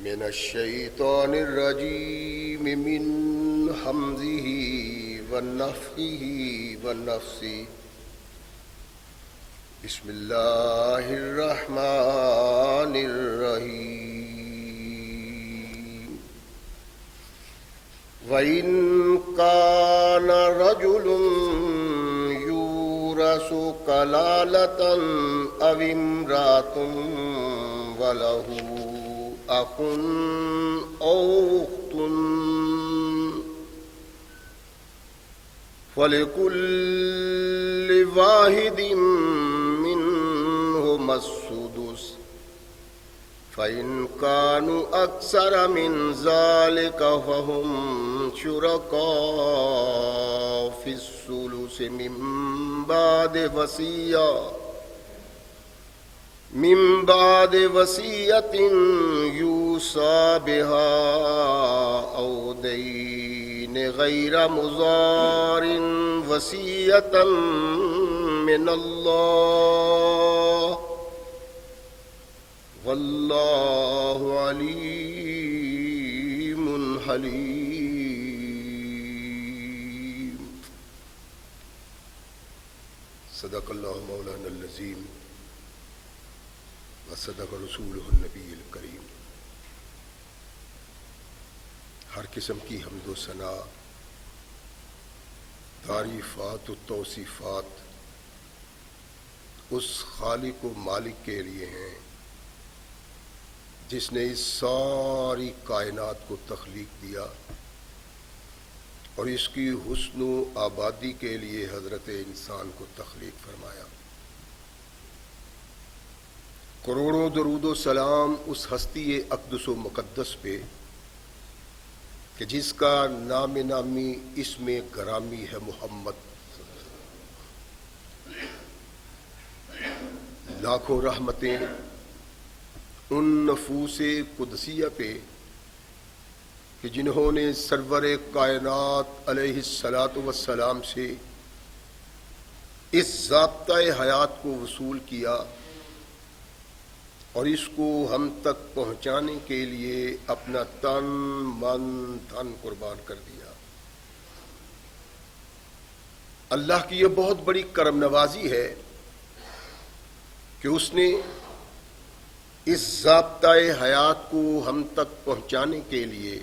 من الشیطان الرجیم من حمزه ونفخه ونفثه بسم اللہ الرحمن الرحیم وَإِن كَانَ رَجُلٌ يُورَثُ كَلَالَةً أَوْ امْرَأَةٌ وَلَهُ أَخٌ أَوْ أُخْتٌ فَلِكُلِّ وَاحِدٍ مِّنْهُمَا السُّدُسُ فَإِن كَانُوا أَكْثَرَ مِنْ ذَلِكَ فَهُمْ شُرَكَاءُ فِي الثُّلُثِ مِنْ بعد وصية يوصى بها أو دين غير مضار وصية من الله والله عليم حليم صدق الله مولانا العظيم وصدق رسولہ النبی الکریم۔ ہر قسم کی حمد و ثنا، تعریفات و توصیفات اس خالق و مالک کے لیے ہیں جس نے اس ساری کائنات کو تخلیق دیا اور اس کی حسن و آبادی کے لیے حضرت انسان کو تخلیق فرمایا۔ کروڑوں درود و سلام اس ہستی اقدس و مقدس پہ کہ جس کا نام نامی اسم گرامی ہے محمد۔ لاکھوں رحمتیں ان نفوس قدسیہ پہ کہ جنہوں نے سرور کائنات علیہ الصلاۃ والسلام سے اس ضابطۂ حیات کو وصول کیا اور اس کو ہم تک پہنچانے کے لیے اپنا تن من دھن قربان کر دیا۔ اللہ کی یہ بہت بڑی کرم نوازی ہے کہ اس نے اس ضابطۂ حیات کو ہم تک پہنچانے کے لیے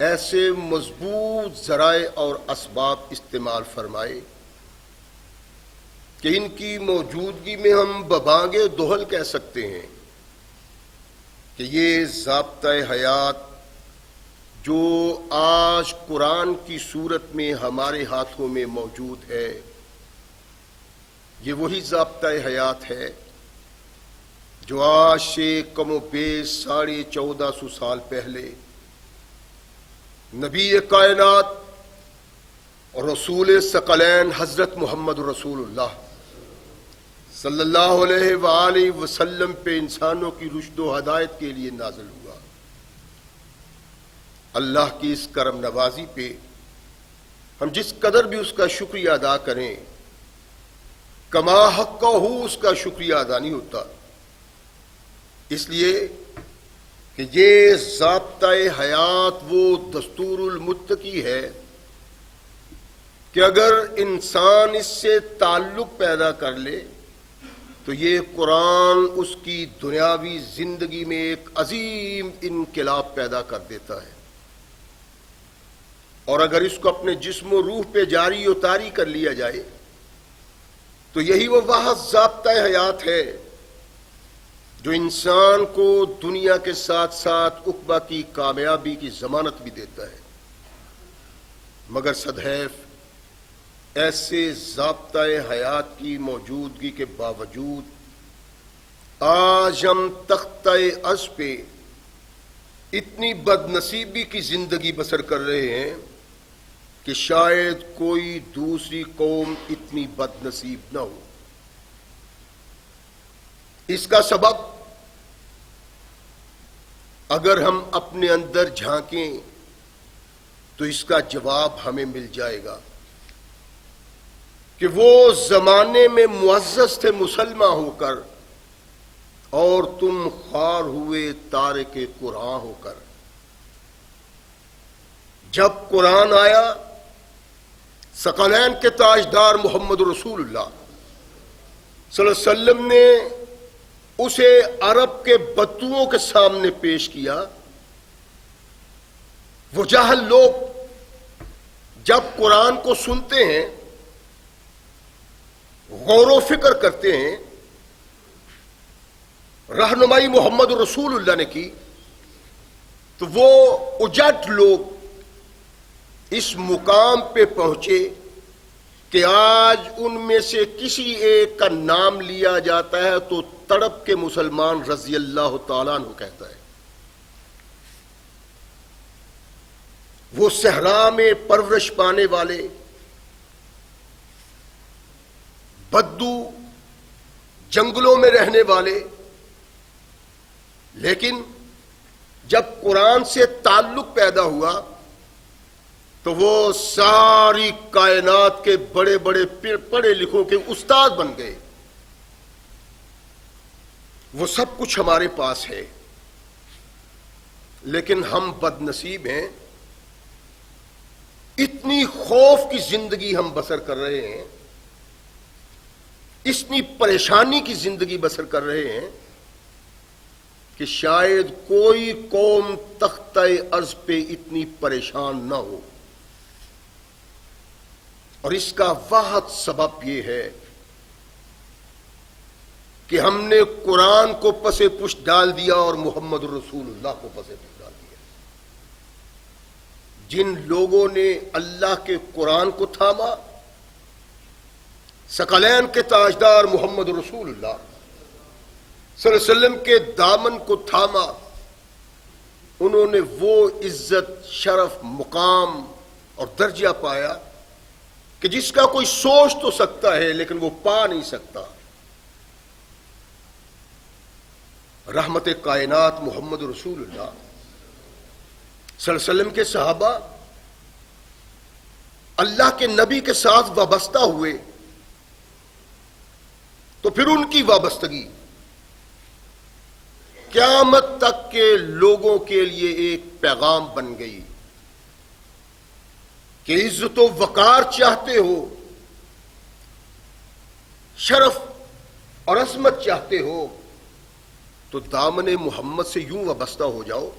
ایسے مضبوط ذرائع اور اسباب استعمال فرمائے کہ ان کی موجودگی میں ہم ببانگ دہل کہہ سکتے ہیں کہ یہ ضابطۂ حیات جو آج قرآن کی صورت میں ہمارے ہاتھوں میں موجود ہے، یہ وہی ضابطۂ حیات ہے جو آج سے کم و بیش 1450 سال پہلے نبی کائنات اور رسول ثقلین حضرت محمد رسول اللہ صلی اللہ علیہ وآلہ وسلم پہ انسانوں کی رشد و ہدایت کے لیے نازل ہوا۔ اللہ کی اس کرم نوازی پہ ہم جس قدر بھی اس کا شکریہ ادا کریں، کما حق ہو اس کا شکریہ ادا نہیں ہوتا، اس لیے کہ یہ ضابطۂ حیات وہ دستور المتقی ہے کہ اگر انسان اس سے تعلق پیدا کر لے تو یہ قرآن اس کی دنیاوی زندگی میں ایک عظیم انقلاب پیدا کر دیتا ہے، اور اگر اس کو اپنے جسم و روح پہ جاری و طاری کر لیا جائے تو یہی وہ واحد ضابطۂ حیات ہے جو انسان کو دنیا کے ساتھ ساتھ عقبہ کی کامیابی کی ضمانت بھی دیتا ہے۔ مگر صدحیف ایسے ضابطۂ حیات کی موجودگی کے باوجود آج ہم تختہ عرش پہ اتنی بد نصیبی کی زندگی بسر کر رہے ہیں کہ شاید کوئی دوسری قوم اتنی بد نصیب نہ ہو۔ اس کا سبب اگر ہم اپنے اندر جھانکیں تو اس کا جواب ہمیں مل جائے گا کہ وہ زمانے میں معزز تھے مسلمان ہو کر، اور تم خوار ہوئے تارک قرآن ہو کر۔ جب قرآن آیا، ثقلین کے تاجدار محمد رسول اللہ صلی اللہ علیہ وسلم نے اسے عرب کے بدوؤں کے سامنے پیش کیا۔ وہ جاہل لوگ جب قرآن کو سنتے ہیں، غور و فکر کرتے ہیں، رہنمائی محمد رسول اللہ نے کی، تو وہ اجٹ لوگ اس مقام پہ پہنچے کہ آج ان میں سے کسی ایک کا نام لیا جاتا ہے تو تڑپ کے مسلمان رضی اللہ تعالیٰ عنہ کہتا ہے۔ وہ صحرا میں پرورش پانے والے بدو، جنگلوں میں رہنے والے، لیکن جب قرآن سے تعلق پیدا ہوا تو وہ ساری کائنات کے بڑے بڑے پڑھے لکھوں کے استاد بن گئے۔ وہ سب کچھ ہمارے پاس ہے، لیکن ہم بد نصیب ہیں، اتنی خوف کی زندگی ہم بسر کر رہے ہیں، اتنی پریشانی کی زندگی بسر کر رہے ہیں کہ شاید کوئی قوم تختہ ارض پہ اتنی پریشان نہ ہو۔ اور اس کا واحد سبب یہ ہے کہ ہم نے قرآن کو پس پشت ڈال دیا اور محمد رسول اللہ کو پس پشت ڈال دیا۔ جن لوگوں نے اللہ کے قرآن کو تھاما، ثقلین کے تاجدار محمد رسول اللہ صلی اللہ علیہ وسلم کے دامن کو تھاما، انہوں نے وہ عزت، شرف، مقام اور درجہ پایا کہ جس کا کوئی سوچ تو سکتا ہے لیکن وہ پا نہیں سکتا۔ رحمت کائنات محمد رسول اللہ صلی اللہ علیہ وسلم کے صحابہ اللہ کے نبی کے ساتھ وابستہ ہوئے تو پھر ان کی وابستگی قیامت تک کے لوگوں کے لیے ایک پیغام بن گئی کہ عزت و وقار چاہتے ہو، شرف اور عظمت چاہتے ہو تو دامن محمد سے یوں وابستہ ہو جاؤ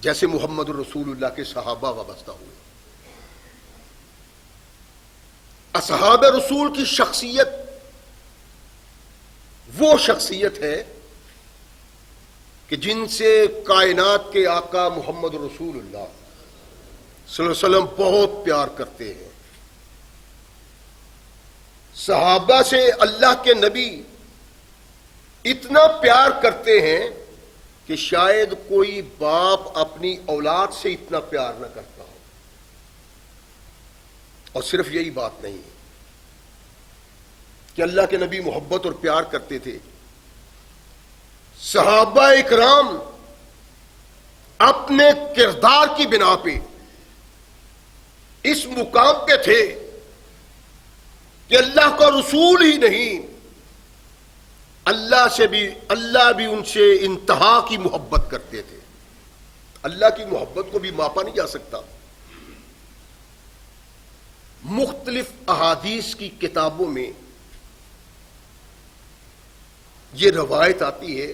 جیسے محمد رسول اللہ کے صحابہ وابستہ ہوئے۔ اصحاب رسول کی شخصیت وہ شخصیت ہے کہ جن سے کائنات کے آقا محمد رسول اللہ صلی اللہ علیہ وسلم بہت پیار کرتے ہیں۔ صحابہ سے اللہ کے نبی اتنا پیار کرتے ہیں کہ شاید کوئی باپ اپنی اولاد سے اتنا پیار نہ کرتا ہو۔ اور صرف یہی بات نہیں ہے کہ اللہ کے نبی محبت اور پیار کرتے تھے، صحابہ اکرام اپنے کردار کی بنا پہ اس مقام پہ تھے کہ اللہ کا رسول ہی نہیں، اللہ بھی ان سے انتہا کی محبت کرتے تھے۔ اللہ کی محبت کو بھی ماپا نہیں جا سکتا۔ مختلف احادیث کی کتابوں میں یہ روایت آتی ہے،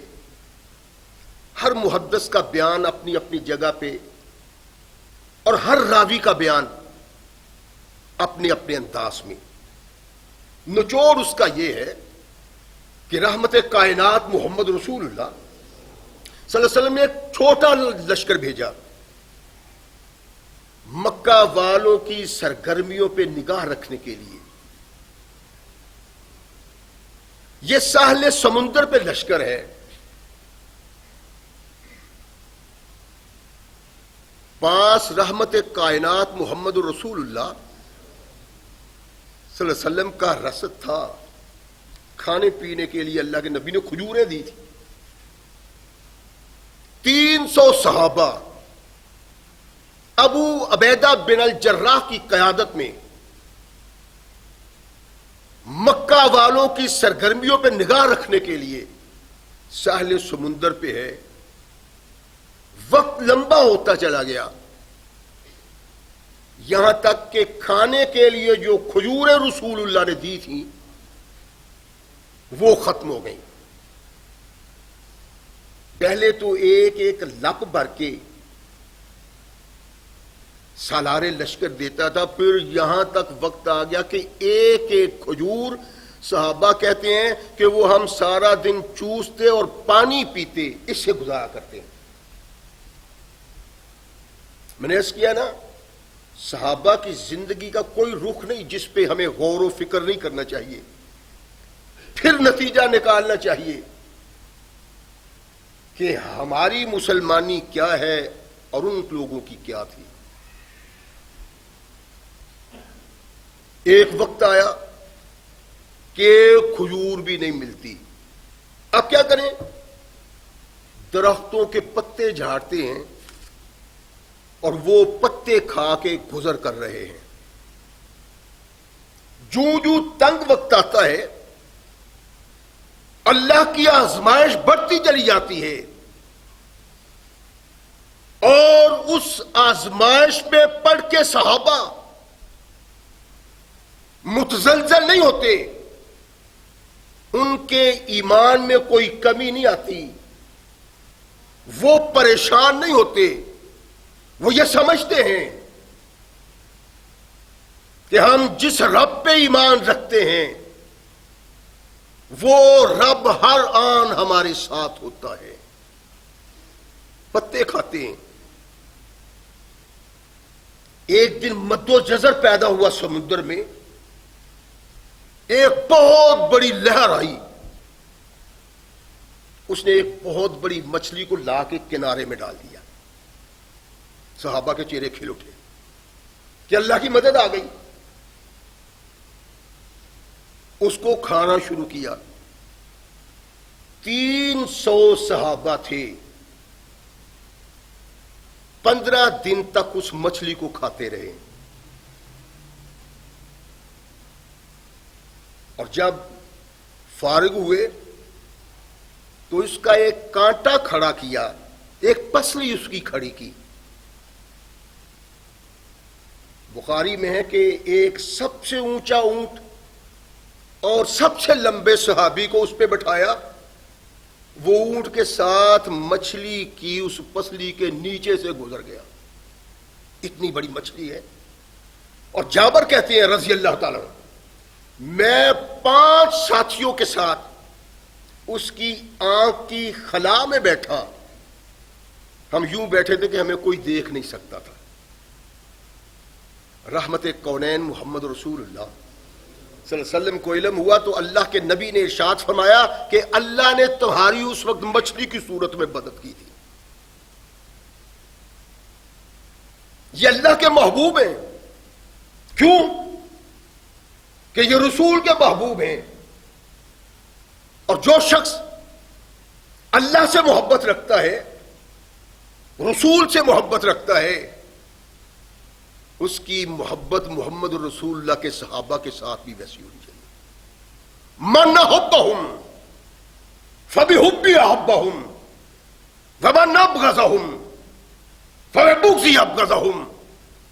ہر محدث کا بیان اپنی اپنی جگہ پہ اور ہر راوی کا بیان اپنے اپنے انداز میں۔ نچوڑ اس کا یہ ہے کہ رحمت کائنات محمد رسول اللہ صلی اللہ علیہ وسلم نے ایک چھوٹا لشکر بھیجا، مکہ والوں کی سرگرمیوں پہ نگاہ رکھنے کے لیے۔ یہ ساحل سمندر پہ لشکر ہے، پاس رحمت کائنات محمد رسول اللہ صلی اللہ علیہ وسلم کا رسد تھا، کھانے پینے کے لیے اللہ کے نبی نے کھجوریں دی تھی۔ 300 صحابہ ابو عبیدہ بن الجراح کی قیادت میں مکہ والوں کی سرگرمیوں پہ نگاہ رکھنے کے لیے ساحل سمندر پہ ہے. وقت لمبا ہوتا چلا گیا یہاں تک کہ کھانے کے لیے جو کھجوریں رسول اللہ نے دی تھیں وہ ختم ہو گئیں. پہلے تو ایک ایک لپ بھر کے سالار لشکر دیتا تھا، پھر یہاں تک وقت آ گیا کہ ایک ایک کھجور صحابہ کہتے ہیں کہ وہ ہم سارا دن چوستے اور پانی پیتے، اس سے گزارا کرتے ہیں. میں نے عرض کیا نا، صحابہ کی زندگی کا کوئی رخ نہیں جس پہ ہمیں غور و فکر نہیں کرنا چاہیے، پھر نتیجہ نکالنا چاہیے کہ ہماری مسلمانی کیا ہے اور ان لوگوں کی کیا تھی. ایک وقت آیا کہ کھجور بھی نہیں ملتی. اب کیا کریں؟ درختوں کے پتے جھاڑتے ہیں اور وہ پتے کھا کے گزر کر رہے ہیں. جو تنگ وقت آتا ہے اللہ کی آزمائش بڑھتی چلی جاتی ہے، اور اس آزمائش میں پڑھ کے صحابہ متزلزل نہیں ہوتے، ان کے ایمان میں کوئی کمی نہیں آتی، وہ پریشان نہیں ہوتے. وہ یہ سمجھتے ہیں کہ ہم جس رب پہ ایمان رکھتے ہیں وہ رب ہر آن ہمارے ساتھ ہوتا ہے. پتے کھاتے ہیں. ایک دن مد و جزر پیدا ہوا سمندر میں، ایک بہت بڑی لہر آئی. اس نے ایک بہت بڑی مچھلی کو لا کے کنارے میں ڈال دیا. صحابہ کے چہرے کھل اٹھے کہ اللہ کی مدد آ گئی. اس کو کھانا شروع کیا. 300 صحابہ تھے. 15 دن تک اس مچھلی کو کھاتے رہے، اور جب فارغ ہوئے تو اس کا ایک کانٹا کھڑا کیا، ایک پسلی اس کی کھڑی کی. بخاری میں ہے کہ ایک سب سے اونچا اونٹ اور سب سے لمبے صحابی کو اس پہ بٹھایا. وہ اونٹ کے ساتھ مچھلی کی اس پسلی کے نیچے سے گزر گیا. اتنی بڑی مچھلی ہے. اور جابر کہتے ہیں رضی اللہ تعالی عنہ، میں 5 ساتھیوں کے ساتھ اس کی آنکھ کی خلا میں بیٹھا. ہم یوں بیٹھے تھے کہ ہمیں کوئی دیکھ نہیں سکتا تھا. رحمت کونین محمد رسول اللہ صلی اللہ علیہ وسلم کو علم ہوا تو اللہ کے نبی نے ارشاد فرمایا کہ اللہ نے تمہاری اس وقت مچھلی کی صورت میں مدد کی تھی. یہ اللہ کے محبوب ہیں. کیوں؟ کہ یہ رسول کے محبوب ہیں. اور جو شخص اللہ سے محبت رکھتا ہے، رسول سے محبت رکھتا ہے، اس کی محبت محمد رسول اللہ کے صحابہ کے ساتھ بھی ویسی ہونی چاہیے. من احبہم فبحبی احبہم ومن ابغضہم فببغضی ابغضہم.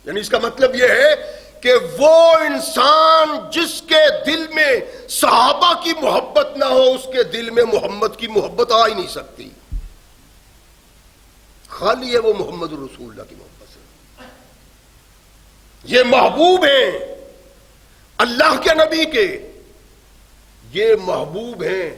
یعنی اس کا مطلب یہ ہے کہ وہ انسان جس کے دل میں صحابہ کی محبت نہ ہو، اس کے دل میں محمد کی محبت آ ہی نہیں سکتی. خالی ہے وہ محمد رسول اللہ کی محبت سے. یہ محبوب ہیں اللہ کے نبی کے، یہ محبوب ہیں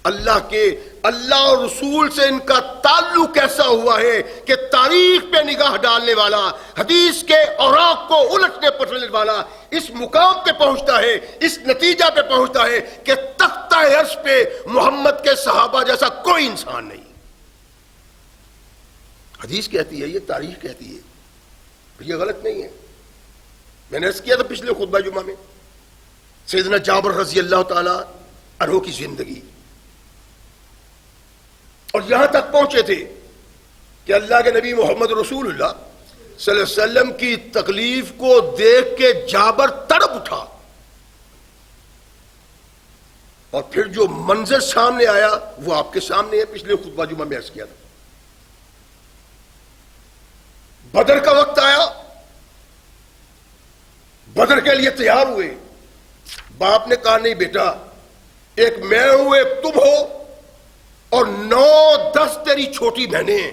اللہ کے. اللہ اور رسول سے ان کا تعلق ایسا ہوا ہے کہ تاریخ پہ نگاہ ڈالنے والا، حدیث کے اوراق کو الٹنے پلٹنے والا اس مقام پہ پہنچتا ہے، اس نتیجہ پہ پہنچتا ہے کہ تختہ عرش پہ محمد کے صحابہ جیسا کوئی انسان نہیں. حدیث کہتی ہے، یہ تاریخ کہتی ہے، یہ غلط نہیں ہے. میں نے عرض کیا تھا پچھلے خطبہ جمعہ میں، سیدنا جابر رضی اللہ تعالی عنہ کی زندگی، اور یہاں تک پہنچے تھے کہ اللہ کے نبی محمد رسول اللہ صلی اللہ علیہ وسلم کی تکلیف کو دیکھ کے جابر تڑپ اٹھا. اور پھر جو منظر سامنے آیا وہ آپ کے سامنے ہے، پچھلے خطبہ جمعہ میں عرض کیا تھا۔ بدر کا وقت آیا، بدر کے لیے تیار ہوئے، باپ نے کہا نہیں بیٹا، ایک میں ہوں ایک تم ہو اور 9-10 تیری چھوٹی بہنیں ہیں،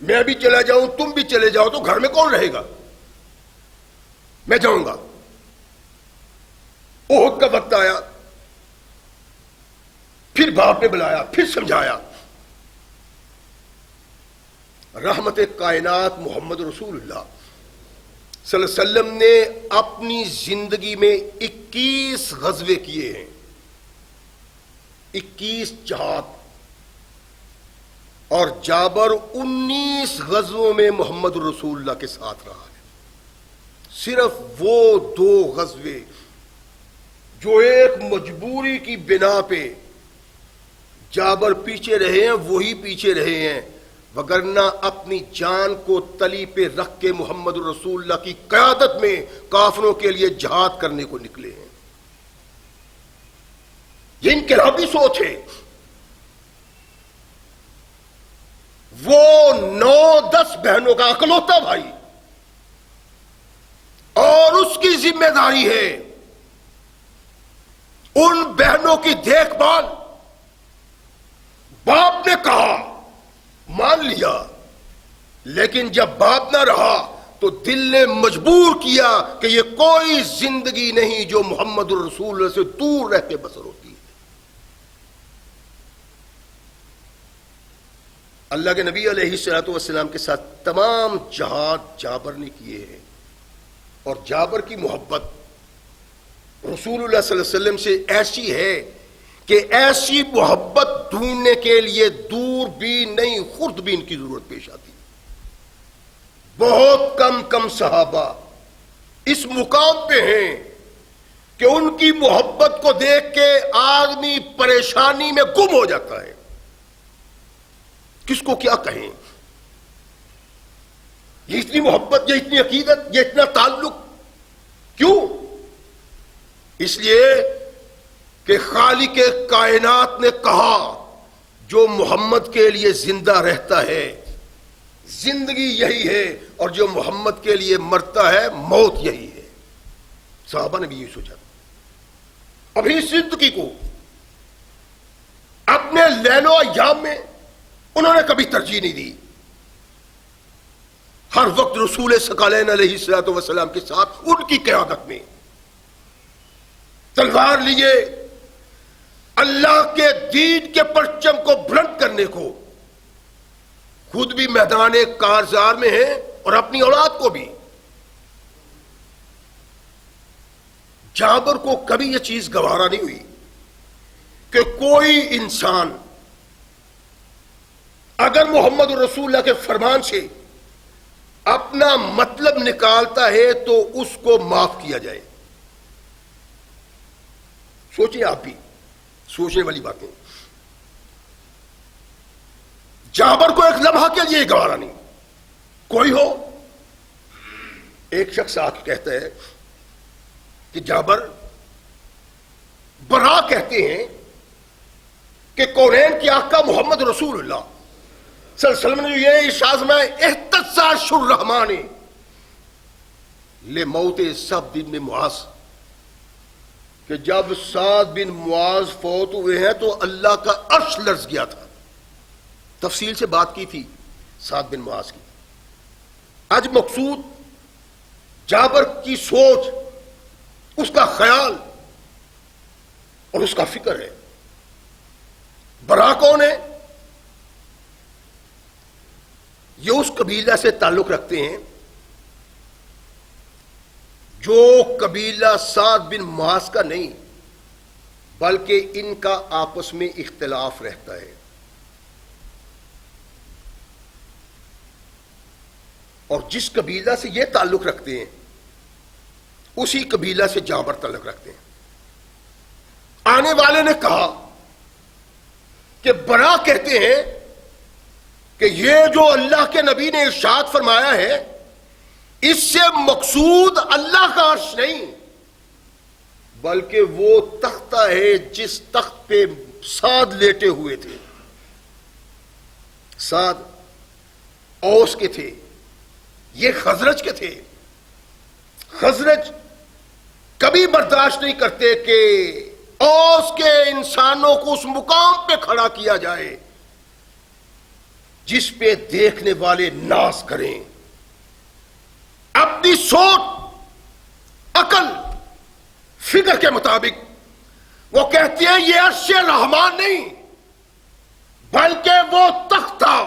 میں بھی چلا جاؤں تم بھی چلے جاؤ تو گھر میں کون رہے گا؟ میں جاؤں گا۔ احد کا وقت آیا، پھر باپ نے بلایا، پھر سمجھایا۔ رحمت کائنات محمد رسول اللہ صلی اللہ علیہ وسلم نے اپنی زندگی میں 21 غزوے کیے ہیں، 21 جہاد، اور جابر 19 غزووں میں محمد رسول اللہ کے ساتھ رہا ہے۔ صرف وہ 2 غزوے جو ایک مجبوری کی بنا پہ جابر پیچھے رہے ہیں وہی پیچھے رہے ہیں، وگرنہ اپنی جان کو تلی پہ رکھ کے محمد رسول اللہ کی قیادت میں کافروں کے لیے جہاد کرنے کو نکلے ہیں۔ یہ انقلابی سوچ ہے۔ وہ 9-10 بہنوں کا اکلوتا بھائی، اور اس کی ذمہ داری ہے ان بہنوں کی دیکھ بھال۔ باپ نے کہا مان لیا، لیکن جب باپ نہ رہا تو دل نے مجبور کیا کہ یہ کوئی زندگی نہیں جو محمد الرسول اللہ سے دور رہ کے بسر ہوتی ہے۔ اللہ کے نبی علیہ الصلوۃ والسلام کے ساتھ تمام جہاد جابر نے کیے ہیں، اور جابر کی محبت رسول اللہ صلی اللہ علیہ وسلم سے ایسی ہے کہ ایسی محبت ڈھونڈنے کے لیے دور بھی نہیں خرد بھی ان کی ضرورت پیش آتی۔ بہت کم صحابہ اس مقام پہ ہیں کہ ان کی محبت کو دیکھ کے آدمی پریشانی میں گم ہو جاتا ہے۔ کس کو کیا کہیں؟ یہ اتنی محبت، یہ اتنی عقیدت، یہ اتنا تعلق کیوں؟ اس لیے کہ خالق کائنات نے کہا جو محمد کے لیے زندہ رہتا ہے زندگی یہی ہے، اور جو محمد کے لیے مرتا ہے موت یہی ہے۔ صحابہ نے بھی یہ سوچا، ابھی زندگی کو اپنے لیل و ایام میں انہوں نے کبھی ترجیح نہیں دی، ہر وقت رسول ثقلین علیہ الصلوۃ والسلام کے ساتھ ان کی قیادت میں تلوار لیے اللہ کے دین کے پرچم کو بلند کرنے کو، خود بھی میدان کارزار میں ہیں اور اپنی اولاد کو بھی۔ جابر کو کبھی یہ چیز گوارا نہیں ہوئی کہ کوئی انسان اگر محمد رسول اللہ کے فرمان سے اپنا مطلب نکالتا ہے تو اس کو معاف کیا جائے۔ سوچیں، آپ بھی سوچنے والی باتیں۔ جابر کو ایک لمحہ کے لیے گوارا نہیں۔ کوئی ہو، ایک شخص آ کے کہتا ہے کہ جابر، برا کہتے ہیں کہ کونین کے آقا محمد رسول اللہ صلی اللہ علیہ وسلم نے یہ ارشاد میں احتساش الرحمن لموت سعد بن معاذ، کہ جب سعد بن معاذ فوت ہوئے ہیں تو اللہ کا عرش لرز گیا تھا۔ تفصیل سے بات کی تھی سعد بن معاذ کی۔ آج مقصود جابر کی سوچ، اس کا خیال اور اس کا فکر ہے۔ برا کون ہے؟ یہ اس قبیلہ سے تعلق رکھتے ہیں جو قبیلہ سعد بن معاذ کا نہیں، بلکہ ان کا آپس میں اختلاف رہتا ہے، اور جس قبیلہ سے یہ تعلق رکھتے ہیں اسی قبیلہ سے جابر تعلق رکھتے ہیں۔ آنے والے نے کہا کہ برا کہتے ہیں کہ یہ جو اللہ کے نبی نے ارشاد فرمایا ہے اس سے مقصود اللہ کا عرش نہیں بلکہ وہ تختہ ہے جس تخت پہ سعد لیٹے ہوئے تھے. سعد اوس کے تھے، یہ خزرج کے تھے. خزرج کبھی برداشت نہیں کرتے کہ اوس کے انسانوں کو اس مقام پہ کھڑا کیا جائے جس پہ دیکھنے والے ناز کریں. اپنی سوچ، عقل، فکر کے مطابق وہ کہتے ہیں یہ عرش رحمان نہیں بلکہ وہ تخت تھا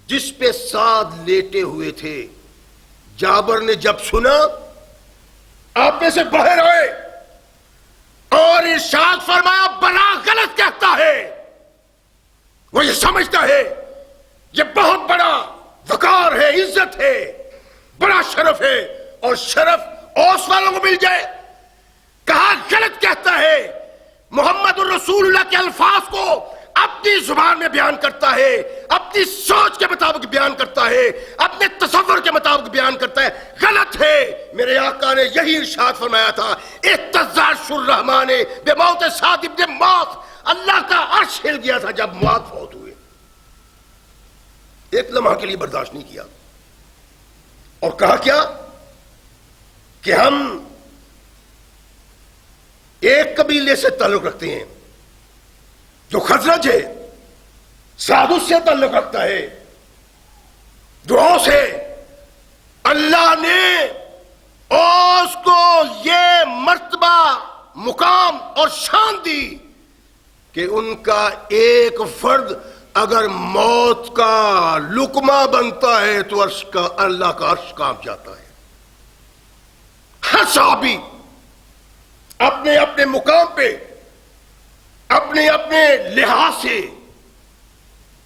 جس پہ سعد لیٹے ہوئے تھے. جابر نے جب سنا آپ میں سے باہر آئے اور ارشاد فرمایا بڑا غلط کہتا ہے. وہ یہ سمجھتا ہے یہ بہت بڑا وقار ہے، عزت ہے، بڑا شرف ہے، اور شرف اوس والوں کو مل جائے. کہا غلط کہتا ہے. محمد الرسول اللہ کے الفاظ کو اپنی زبان میں بیان کرتا ہے، اپنی سوچ کے مطابق بیان کرتا ہے، اپنے تصور کے مطابق بیان کرتا ہے. غلط ہے. میرے آقا نے یہی ارشاد فرمایا تھا اہتز عرش الرحمن بموت سعد بن معاذ. اللہ کا عرش ہل گیا تھا جب معاذ فوت ہوئے. ایک لمحہ کے لیے برداشت نہیں کیا اور کہا کیا کہ ہم ایک قبیلے سے تعلق رکھتے ہیں جو خزرج ہے، سعد سے تعلق رکھتا ہے جو اوس ہے. اللہ نے اوس کو یہ مرتبہ، مقام اور شان دی کہ ان کا ایک فرد اگر موت کا لقمہ بنتا ہے تو عرش کا، اللہ کا عرش کانپ جاتا ہے. ہر صحابی اپنے اپنے مقام پہ، اپنے اپنے لحاظ سے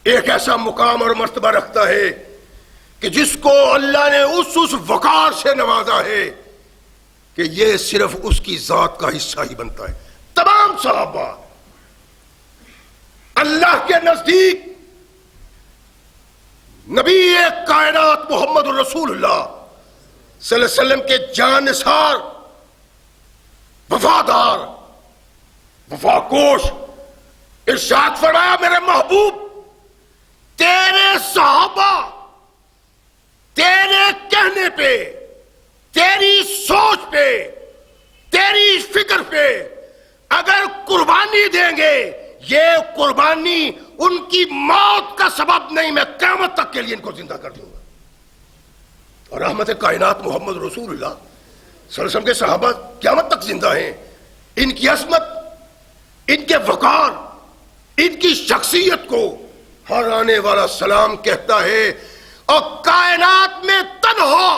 ایک ایسا مقام اور مرتبہ رکھتا ہے کہ جس کو اللہ نے اس وقار سے نوازا ہے کہ یہ صرف اس کی ذات کا حصہ ہی بنتا ہے. تمام صحابہ اللہ کے نزدیک نبی کائنات محمد الرسول اللہ صلی اللہ علیہ وسلم کے جانثار، وفادار، وفاکوش. ارشاد فرمایا میرے محبوب تیرے صحابہ تیرے کہنے پہ، تیری سوچ پہ، تیری فکر پہ اگر قربانی دیں گے، یہ قربانی ان کی موت کا سبب نہیں، میں قیامت تک کے لیے ان کو زندہ کر دوں گا. اور رحمت کائنات محمد رسول اللہ صلی اللہ علیہ وسلم کے صحابہ قیامت تک زندہ ہیں. ان کی عظمت، ان کے وقار، ان کی شخصیت کو ہر آنے والا سلام کہتا ہے. اور کائنات میں تنہا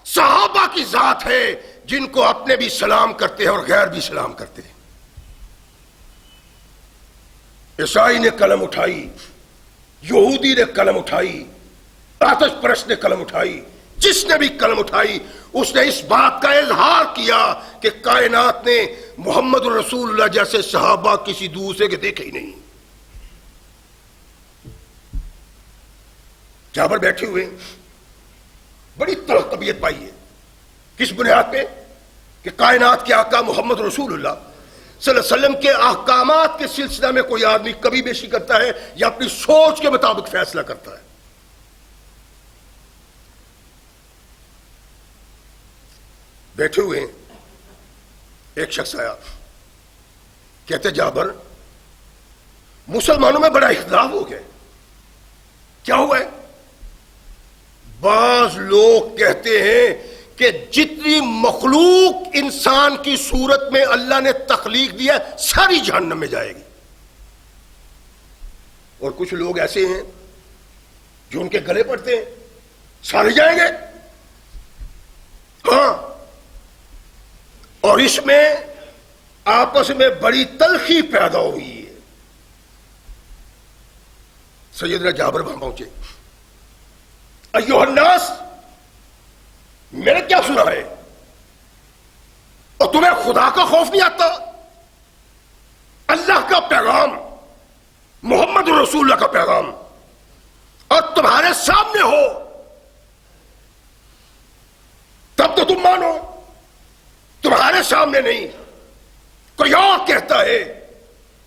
صحابہ کی ذات ہے جن کو اپنے بھی سلام کرتے ہیں اور غیر بھی سلام کرتے ہیں. عیسائی نے قلم اٹھائی، یہودی نے قلم اٹھائی، آتش پرست نے قلم اٹھائی، جس نے بھی قلم اٹھائی اس نے اس بات کا اظہار کیا کہ کائنات نے محمد رسول اللہ جیسے صحابہ کسی دوسرے کے دیکھے ہی نہیں. جابر بیٹھے ہوئے بڑی تلخ طبیعت پائی ہے. کس بنیاد پہ؟ کہ کائنات کے آقا محمد رسول اللہ صلی اللہ علیہ وسلم کے احکامات کے سلسلہ میں کوئی آدمی کبھی بیشی کرتا ہے یا اپنی سوچ کے مطابق فیصلہ کرتا ہے. بیٹھے ہوئے ایک شخص آیا، کہتے جابر مسلمانوں میں بڑا اختلاف ہو گیا. کیا ہوا ہے؟ بعض لوگ کہتے ہیں کہ جتنی مخلوق انسان کی صورت میں اللہ نے تخلیق دیا ساری جہنم میں جائے گی. اور کچھ لوگ ایسے ہیں جو ان کے گلے پڑتے ہیں سارے جائیں گے. ہاں، اور اس میں آپس میں بڑی تلخی پیدا ہوئی ہے. سیدنا جابر وہاں پہنچے. ایھا الناس، میں نے کیا سنا ہے اور تمہیں خدا کا خوف نہیں آتا؟ اللہ کا پیغام، محمد رسول اللہ کا پیغام اور تمہارے سامنے ہو تب تو تم مانو، تمہارے سامنے نہیں. کوئی اور کہتا ہے،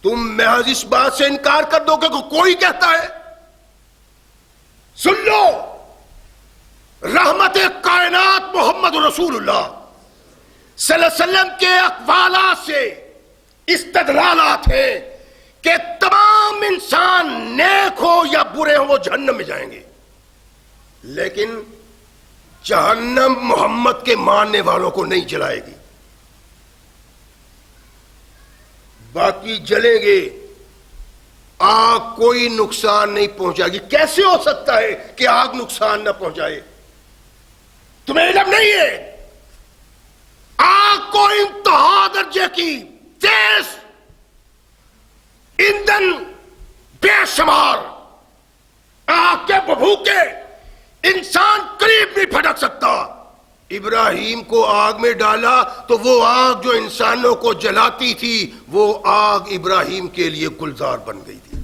تم محض اس بات سے انکار کر دو کہ کوئی کہتا ہے؟ سن لو، رحمت کائنات محمد رسول اللہ صلی اللہ علیہ وسلم کے اقوالات سے استدلالات ہیں کہ تمام انسان نیک ہو یا برے ہو وہ جہنم میں جائیں گے، لیکن جہنم محمد کے ماننے والوں کو نہیں جلائے گی، باقی جلیں گے، آگ کوئی نقصان نہیں پہنچائے گی۔ کیسے ہو سکتا ہے کہ آگ نقصان نہ پہنچائے؟ تمہیں علم نہیں ہے؟ آگ کو انتہا درجے کی تیز ایندھن بے شمار آگ کے بھبوکے انسان قریب نہیں پھٹک سکتا۔ ابراہیم کو آگ میں ڈالا تو وہ آگ جو انسانوں کو جلاتی تھی وہ آگ ابراہیم کے لیے گلزار بن گئی تھی۔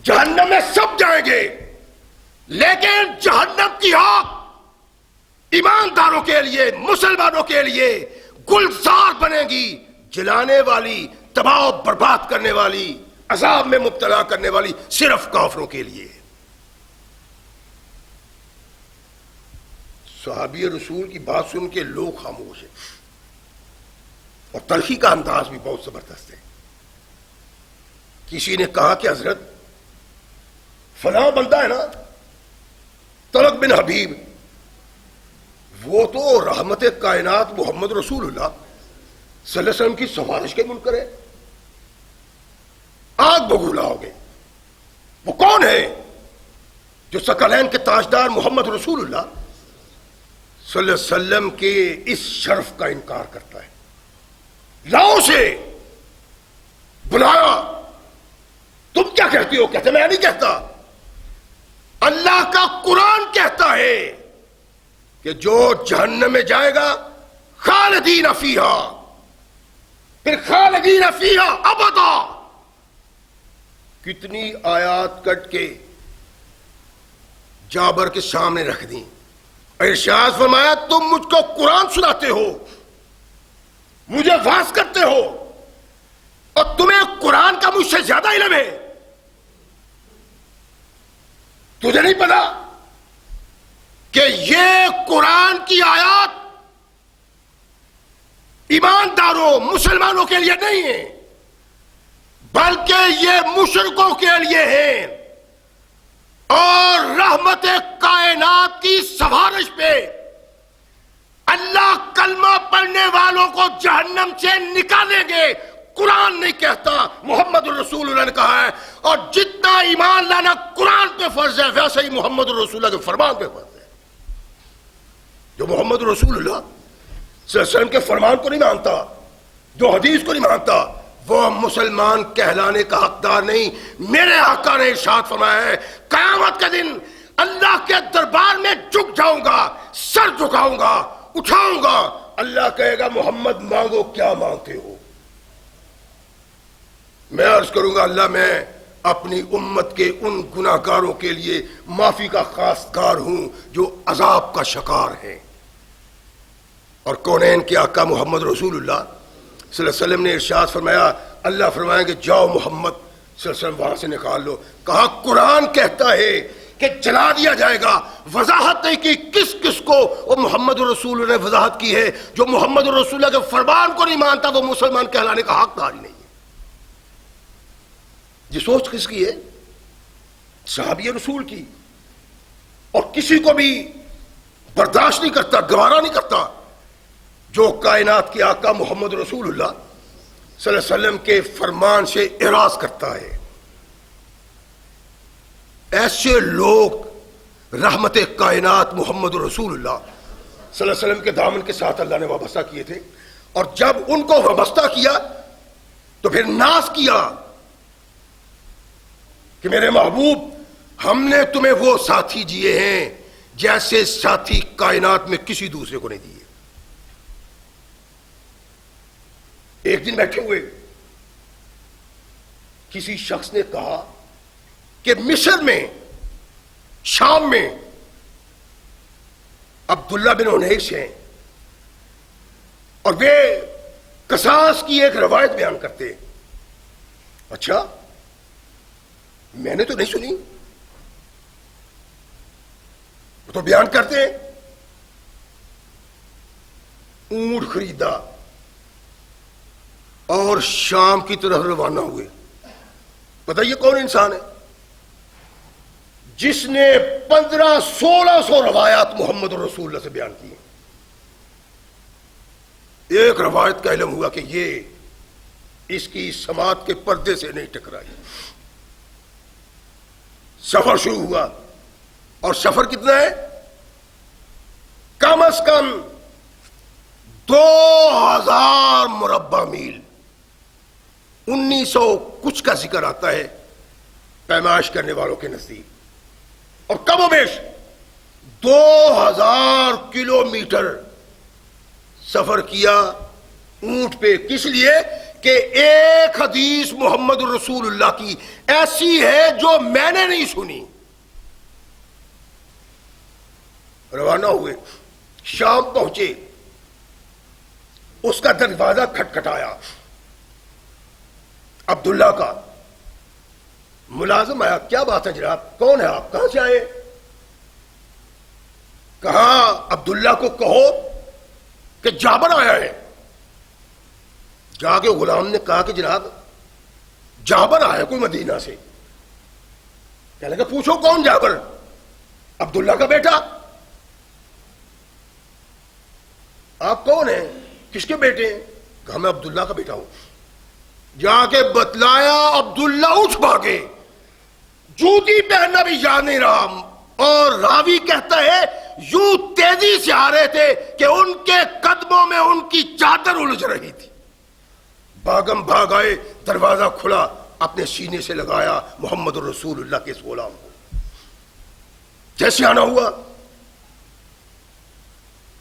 جہنم میں سب جائیں گے، لیکن جہنم کی آگ ایمانداروں کے لیے، مسلمانوں کے لیے گلزار بنے گی، جلانے والی، تباہ و برباد کرنے والی، عذاب میں مبتلا کرنے والی صرف کافروں کے لیے۔ صحابی رسول کی بات سن کے لوگ خاموش ہیں، اور تلخی کا انداز بھی بہت زبردست ہے۔ کسی نے کہا کہ حضرت فلاں بندہ ہے نا طلق بن حبیب، وہ تو رحمت کائنات محمد رسول اللہ صلی اللہ علیہ وسلم کی سفارش کے منکر ہے، آگ بگولا ہو گئے۔ وہ کون ہے جو ثقلین کے تاجدار محمد رسول اللہ صلی اللہ علیہ وسلم کے اس شرف کا انکار کرتا ہے؟ لاؤ سے بلایا، تم کیا کہتے ہو؟ کہتے میں نہیں کہتا، اللہ کا قرآن کہتا ہے کہ جو جہنم میں جائے گا خالدین فیہا، پھر خالدین فیہا ابدا۔ کتنی آیات کٹ کے جابر کے سامنے رکھ دیں، ارشاد فرمایا تم مجھ کو قرآن سناتے ہو، مجھے واعظ کرتے ہو، اور تمہیں قرآن کا مجھ سے زیادہ علم ہے؟ تجھے نہیں پتا کہ یہ قرآن کی آیات ایمانداروں مسلمانوں کے لیے نہیں ہے، بلکہ یہ مشرکوں کے لیے ہے، اور رحمت کائنات کی سفارش پہ اللہ کلمہ پڑھنے والوں کو جہنم سے نکالیں گے۔ قرآن نہیں کہتا، محمد الرسول اللہ نے کہا ہے، اور جتنا ایمان لانا قرآن پہ فرض ہے ویسے ہی محمد الرسول اللہ کے فرمان پہ فرض ہے۔ جو محمد رسول اللہ صلی اللہ علیہ وسلم کے فرمان کو نہیں مانتا، جو حدیث کو نہیں مانتا، وہ مسلمان کہلانے کا حقدار نہیں۔ میرے آقا نے ارشاد فرمایا ہے قیامت کے دن اللہ کے دربار میں جھک جاؤں گا، سر جھکاؤں گا، اٹھاؤں گا، اللہ کہے گا محمد مانگو کیا مانگتے ہو؟ میں عرض کروں گا اللہ میں اپنی امت کے ان گناہگاروں کے لیے معافی کا خواستگار ہوں جو عذاب کا شکار ہیں۔ اور کونین کے آقا محمد رسول اللہ صلی اللہ علیہ وسلم نے ارشاد فرمایا، اللہ فرمائیں کہ جاؤ محمد صلی اللہ علیہ وسلم وہاں سے نکال لو۔ کہا قرآن کہتا ہے کہ جلا دیا جائے گا، وضاحت نہیں کی کس کس کو، وہ محمد رسول اللہ نے وضاحت کی ہے، جو محمد رسول اللہ کے فرمان کو نہیں مانتا وہ مسلمان کہلانے کا حقدار ہی نہیں ہے۔ یہ سوچ کس کی ہے؟ صحابی رسول کی، اور کسی کو بھی برداشت نہیں کرتا، گوارا نہیں کرتا جو کائنات کے آقا محمد رسول اللہ صلی اللہ علیہ وسلم کے فرمان سے اعراض کرتا ہے۔ ایسے لوگ رحمت کائنات محمد رسول اللہ صلی اللہ علیہ وسلم کے دامن کے ساتھ اللہ نے وابستہ کیے تھے، اور جب ان کو وابستہ کیا تو پھر ناز کیا کہ میرے محبوب ہم نے تمہیں وہ ساتھی دیے ہیں جیسے ساتھی کائنات میں کسی دوسرے کو نہیں دیے۔ ایک دن بیٹھے ہوئے کسی شخص نے کہا کہ مصر میں، شام میں عبداللہ بن انیس ہیں، اور وہ قصاص کی ایک روایت بیان کرتے. اچھا میں نے تو نہیں سنی. وہ تو بیان کرتے ہیں اونٹ خریدا اور شام کی طرف روانہ ہوئے. بتائیے کون انسان ہے جس نے 1500-1600 روایات محمد رسول اللہ سے بیان کی ہیں؟ ایک روایت کا علم ہوا کہ یہ اس کی سماعت کے پردے سے نہیں ٹکرائی. سفر شروع ہوا اور سفر کتنا ہے؟ کم از کم 2000 مربع میل. 1900 کچھ کا ذکر آتا ہے پیمائش کرنے والوں کے نزدیک, اور کم و بیش 2000 کلومیٹر سفر کیا اونٹ پہ. کس لیے؟ کہ ایک حدیث محمد رسول اللہ کی ایسی ہے جو میں نے نہیں سنی. روانہ ہوئے, شام پہنچے, اس کا دروازہ کھٹکھٹایا. عبداللہ کا ملازم آیا. کیا بات ہے جناب, کون ہے آپ, کہاں سے آئے؟ کہا عبداللہ کو کہو کہ جابر آیا ہے. جا کے غلام نے کہا کہ جناب جابر آیا کوئی مدینہ سے. کہنے لگا پوچھو کون جابر؟ عبداللہ کا بیٹا. آپ کون ہیں, کس کے بیٹے ہیں؟ کہا میں عبداللہ کا بیٹا ہوں. جا کے بتلایا, عبداللہ اٹھ بھاگے, جوتی پہننا بھی یاد نہیں رہا. اور راوی کہتا ہے یوں تیزی سے آ رہے تھے کہ ان کے قدموں میں ان کی چادر الجھ رہی تھی. بھاگم بھاگ آئے, دروازہ کھلا, اپنے سینے سے لگایا محمد رسول اللہ کے اس غلام کو. جیسے آنا ہوا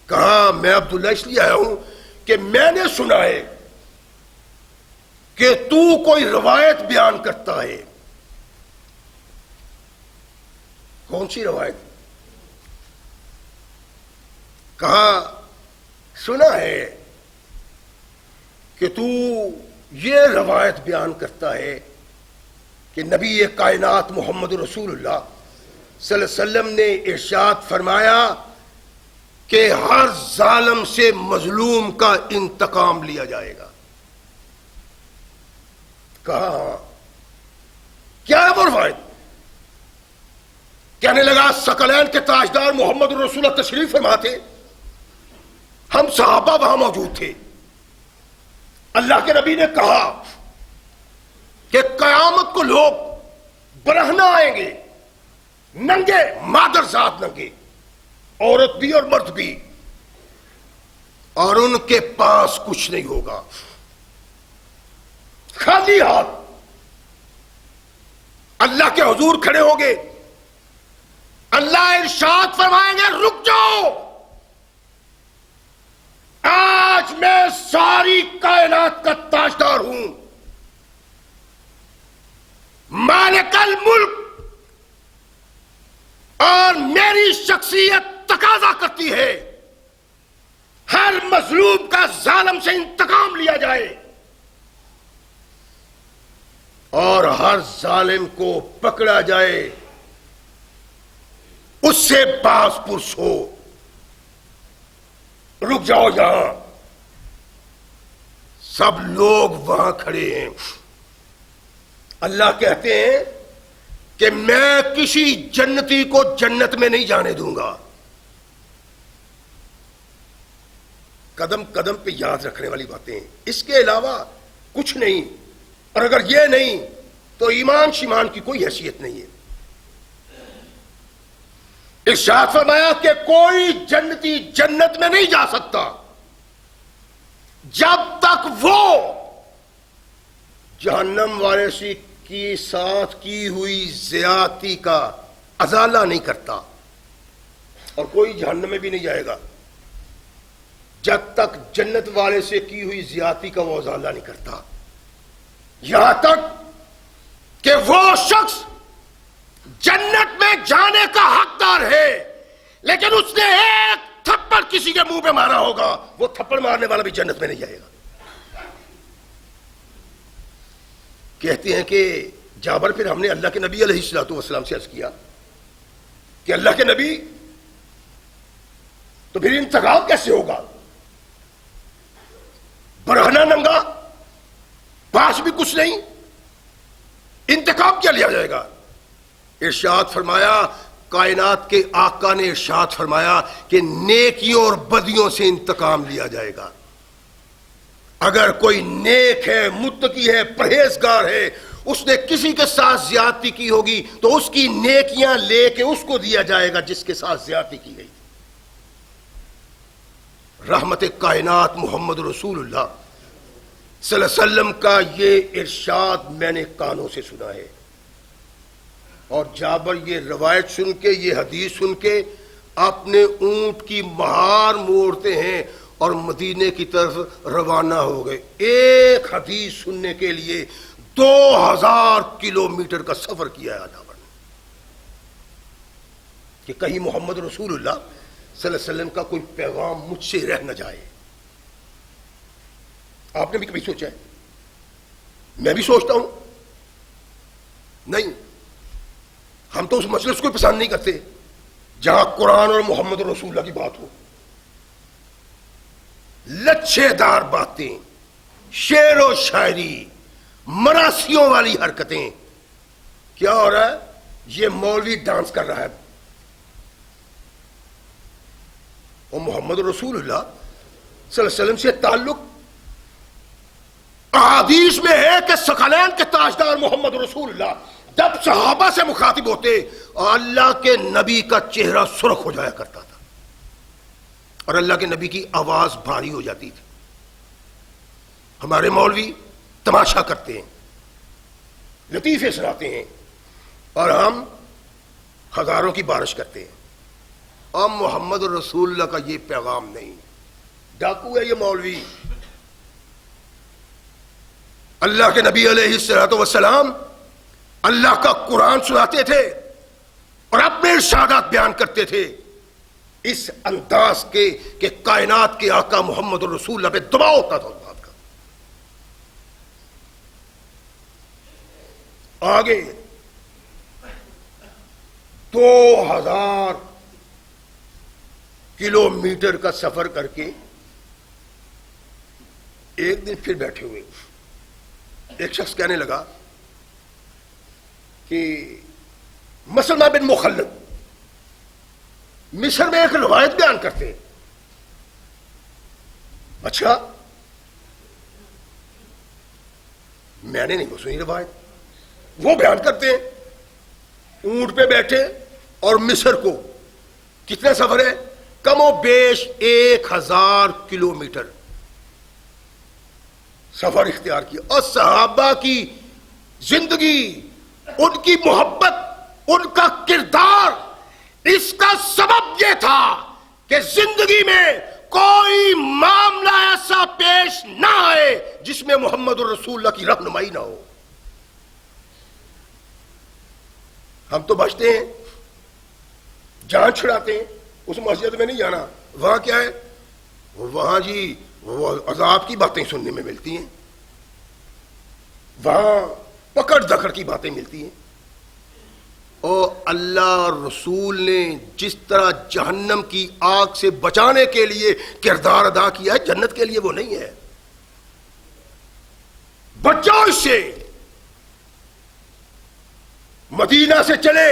کہا میں عبداللہ اس لیے آیا ہوں کہ میں نے سنا ہے کہ تو کوئی روایت بیان کرتا ہے. کون سی روایت؟ کہا سنا ہے کہ تو یہ روایت بیان کرتا ہے کہ نبی کائنات محمد رسول اللہ صلی اللہ علیہ وسلم نے ارشاد فرمایا کہ ہر ظالم سے مظلوم کا انتقام لیا جائے گا. کہا ہاں. کیا ہے وہ روایت؟ کہنے لگا ثقلین کے تاجدار محمد رسول اللہ تشریف فرما تھے, ہم صحابہ وہاں موجود تھے. اللہ کے نبی نے کہا کہ قیامت کو لوگ برہنہ آئیں گے, ننگے, مادر ذات ننگے, عورت بھی اور مرد بھی, اور ان کے پاس کچھ نہیں ہوگا, خالی ہاتھ اللہ کے حضور کھڑے ہوں گے. اللہ ارشاد فرمائیں گے رک جاؤ, آج میں ساری کائنات کا تاجدار ہوں, مالک الملک, اور میری شخصیت تقاضا کرتی ہے ہر مظلوم کا ظالم سے انتقام لیا جائے اور ہر ظالم کو پکڑا جائے, اس سے باز پرس ہو. رک جاؤ یہاں. سب لوگ وہاں کھڑے ہیں. اللہ کہتے ہیں کہ میں کسی جنتی کو جنت میں نہیں جانے دوں گا. قدم قدم پہ یاد رکھنے والی باتیں ہیں, اس کے علاوہ کچھ نہیں. اور اگر یہ نہیں تو ایمان شیمان کی کوئی حیثیت نہیں ہے. ارشاد فرمایا کہ کوئی جنتی جنت میں نہیں جا سکتا جب تک وہ جہنم والے سے کی ساتھ کی ہوئی زیادتی کا ازالہ نہیں کرتا, اور کوئی جہنم میں بھی نہیں جائے گا جب تک جنت والے سے کی ہوئی زیادتی کا وہ ازالہ نہیں کرتا, یہاں تک کہ وہ شخص جنت میں جانے کا حقدار ہے, لیکن اس نے ایک تھپڑ کسی کے منہ پہ مارا ہوگا, وہ تھپڑ مارنے والا بھی جنت میں نہیں جائے گا. کہتے ہیں کہ جابر پھر ہم نے اللہ کے نبی علیہ الصلوۃ والسلام سے عرض کیا کہ اللہ کے نبی تو پھر انتقام کیسے ہوگا؟ برہنہ ننگا، پاس بھی کچھ نہیں، انتقام کیا لیا جائے گا؟ ارشاد فرمایا، کائنات کے آقا نے ارشاد فرمایا کہ نیکیوں اور بدیوں سے انتقام لیا جائے گا۔ اگر کوئی نیک ہے، متقی ہے، پرہیزگار ہے، اس نے کسی کے ساتھ زیادتی کی ہوگی تو اس کی نیکیاں لے کے اس کو دیا جائے گا جس کے ساتھ زیادتی کی گئی۔ رحمت کائنات محمد رسول اللہ صلی اللہ علیہ وسلم کا یہ ارشاد میں نے کانوں سے سنا ہے، اور جابر یہ روایت سن کے، یہ حدیث سن کے اپنے اونٹ کی مہار موڑتے ہیں اور مدینے کی طرف روانہ ہو گئے۔ ایک حدیث سننے کے لیے 2000 کلومیٹر کا سفر کیا ہے جابر نے، کہ کہیں محمد رسول اللہ صلی اللہ علیہ وسلم کا کوئی پیغام مجھ سے رہ نہ جائے۔ آپ نے بھی کبھی سوچا ہے؟ میں بھی سوچتا ہوں۔ نہیں، ہم تو اس مجلس کو پسند نہیں کرتے جہاں قرآن اور محمد رسول اللہ کی بات ہو۔ لچھے دار باتیں، شعر و شاعری، مراسیوں والی حرکتیں، کیا ہو رہا ہے؟ یہ مولوی ڈانس کر رہا ہے، اور محمد رسول اللہ صلی اللہ علیہ وسلم سے تعلق احادیث میں ہے کہ ثقلین کے تاجدار محمد رسول اللہ جب صحابہ سے مخاطب ہوتے اور اللہ کے نبی کا چہرہ سرخ ہو جایا کرتا تھا اور اللہ کے نبی کی آواز بھاری ہو جاتی تھی۔ ہمارے مولوی تماشا کرتے ہیں، لطیفے سناتے ہیں، اور ہم ہزاروں کی بارش کرتے ہیں، اور محمد رسول اللہ کا یہ پیغام نہیں۔ ڈاکو ہے یہ مولوی۔ اللہ کے نبی علیہ الصلوۃ والسلام اللہ کا قرآن سناتے تھے اور اپنے ارشادات بیان کرتے تھے اس انداز کے کہ کائنات کے آقا محمد رسول اللہ پہ دباؤ ہوتا تھا اس بات کا۔ آگے 2000 کلومیٹر کا سفر کر کے ایک دن پھر بیٹھے ہوئے، ایک شخص کہنے لگا کہ مسلمہ بن مخلد مصر میں ایک روایت بیان کرتے ہیں۔ اچھا، میں نے نہیں وہ سنی روایت۔ وہ بیان کرتے ہیں اونٹ پہ بیٹھے اور مصر کو کتنے سفر ہے؟ کم و بیش 1000 کلومیٹر سفر اختیار کیا، اور صحابہ کی زندگی، ان کی محبت، ان کا کردار، اس کا سبب یہ تھا کہ زندگی میں کوئی معاملہ ایسا پیش نہ آئے جس میں محمد الرسول اللہ کی رہنمائی نہ ہو۔ ہم تو بچتے ہیں، جان چھڑاتے ہیں، اس مسجد میں نہیں جانا، وہاں کیا ہے؟ وہاں جی وہ عذاب کی باتیں سننے میں ملتی ہیں، وہاں پکڑ دکڑ کی باتیں ملتی ہیں، اور اللہ رسول نے جس طرح جہنم کی آگ سے بچانے کے لیے کردار ادا کیا ہے، جنت کے لیے وہ نہیں ہے۔ بچاؤ اس سے۔ مدینہ سے چلے،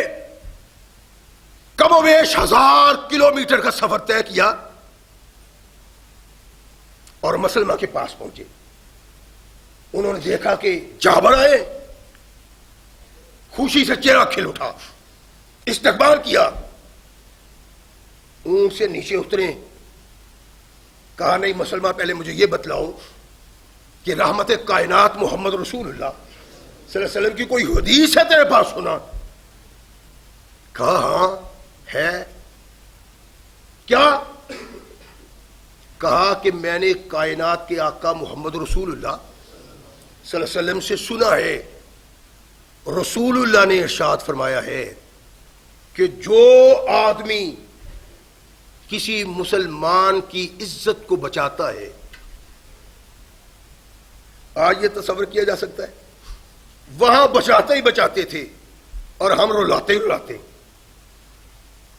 کم و بیش 1000 کلومیٹر کا سفر طے کیا اور مسلمہ کے پاس پہنچے۔ انہوں نے دیکھا کہ جابر آئے، خوشی سے چہرہ کھل اٹھا، استقبال کیا، اونٹ سے نیچے اترے، کہا نہیں مسلمہ پہلے مجھے یہ بتلاؤ کہ رحمت کائنات محمد رسول اللہ صلی اللہ علیہ وسلم کی کوئی حدیث ہے تیرے پاس سنا؟ کہا ہاں ہے۔ کیا؟ کہا کہ میں نے کائنات کے آقا محمد رسول اللہ صلی اللہ علیہ وسلم سے سنا ہے، رسول اللہ نے ارشاد فرمایا ہے کہ جو آدمی کسی مسلمان کی عزت کو بچاتا ہے، آج یہ تصور کیا جا سکتا ہے وہاں بچاتے ہی بچاتے تھے اور ہم رلاتے ہی رلاتے.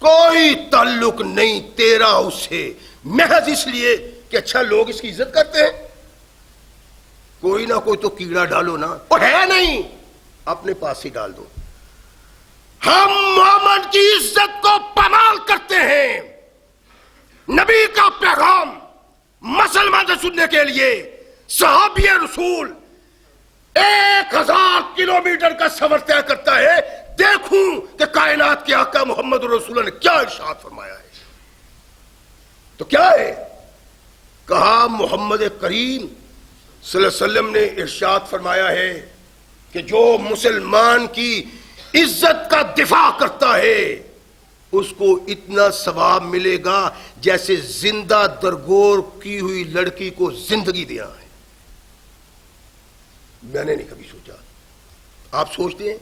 کوئی تعلق نہیں تیرا اس سے، محض اس لیے کہ اچھا لوگ اس کی عزت کرتے ہیں. کوئی نہ کوئی تو کیڑا ڈالو نا، وہ ہے نہیں اپنے پاس ہی ڈال دو. ہم محمد کی عزت کو پامال کرتے ہیں. نبی کا پیغام مسلمان سے سننے کے لیے صحابی رسول 1000 کلومیٹر کا سفر طے کرتا ہے. دیکھوں کہ کائنات کے آقا محمد رسول اللہ نے کیا ارشاد فرمایا ہے. تو کیا ہے؟ کہا محمد کریم صلی اللہ علیہ وسلم نے ارشاد فرمایا ہے کہ جو مسلمان کی عزت کا دفاع کرتا ہے اس کو اتنا ثواب ملے گا جیسے زندہ درگور کی ہوئی لڑکی کو زندگی دیا ہے. میں نے نہیں کبھی سوچا. آپ سوچتے ہیں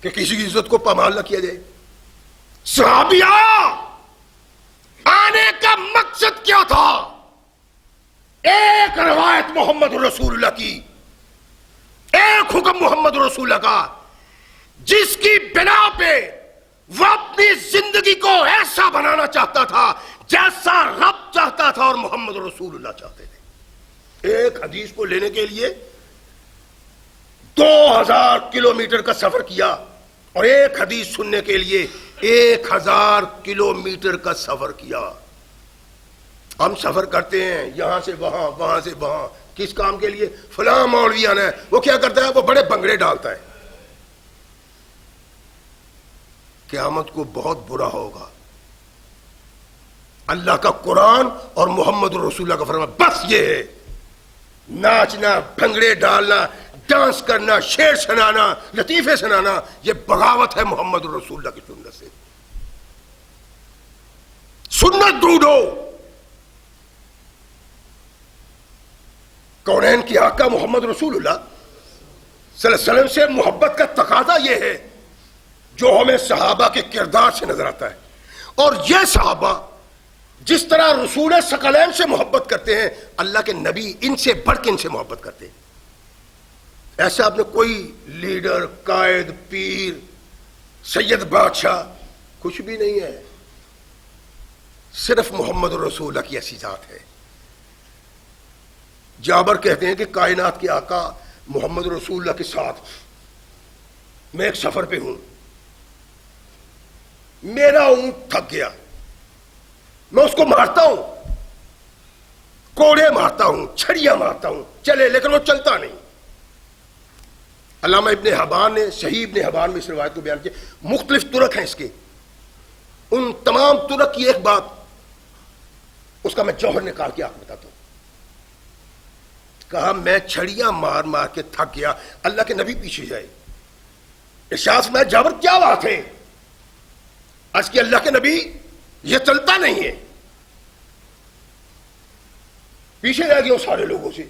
کہ کسی کی عزت کو پامال نہ کیا جائے؟ صحابیہ آنے کا مقصد کیا تھا؟ ایک روایت محمد رسول اللہ کی، ایک حکم محمد رسول اللہ کا، جس کی بنا پہ وہ اپنی زندگی کو ایسا بنانا چاہتا تھا جیسا رب چاہتا تھا اور محمد رسول اللہ چاہتے تھے. ایک حدیث کو لینے کے لیے 2000 کلومیٹر کا سفر کیا اور ایک حدیث سننے کے لیے 1000 کلومیٹر کا سفر کیا. ہم سفر کرتے ہیں یہاں سے وہاں، وہاں سے وہاں، کس کام کے لیے؟ فلاں مولوی آنا ہے. وہ کیا کرتا ہے؟ وہ بڑے بنگڑے ڈالتا ہے. قیامت کو بہت برا ہوگا. اللہ کا قرآن اور محمد رسول اللہ کا فرمان بس یہ ہے. ناچنا، بھنگڑے ڈالنا، ڈانس کرنا، شعر سنانا، لطیفے سنانا، یہ بغاوت ہے محمد رسول اللہ کی سنت سے. سنت ڈھونڈو. کونین کی آقا محمد رسول اللہ صلی اللہ علیہ وسلم سے محبت کا تقاضا یہ ہے جو ہمیں صحابہ کے کردار سے نظر آتا ہے. اور یہ صحابہ جس طرح رسول ثقلین سے محبت کرتے ہیں، اللہ کے نبی ان سے بڑھ کے ان سے محبت کرتے ہیں. ایسا آپ نے کوئی لیڈر، قائد، پیر، سید، بادشاہ کچھ بھی نہیں ہے. صرف محمد رسول اللہ کی ایسی ذات ہے. جابر کہتے ہیں کہ کائنات کے آقا محمد رسول اللہ کے ساتھ میں ایک سفر پہ ہوں، میرا اونٹ تھک گیا، میں اس کو مارتا ہوں، کوڑے مارتا ہوں، چھڑیاں مارتا ہوں، چلے، لیکن وہ چلتا نہیں. علامہ ابن حبان نے صحیح ابن حبان میں اس روایت کو بیان کیا. مختلف طرق ہیں اس کے، ان تمام طرق کی ایک بات اس کا میں جوہر نکال کے آپ کو بتاتا ہوں. کہا میں چھڑیاں مار مار کے تھک گیا. اللہ کے نبی پیچھے جائے. ارشاد میں جابر کیا بات ہے؟ آج کی اللہ کے نبی یہ چلتا نہیں ہے. پیچھے رہ گیا سارے لوگوں سے،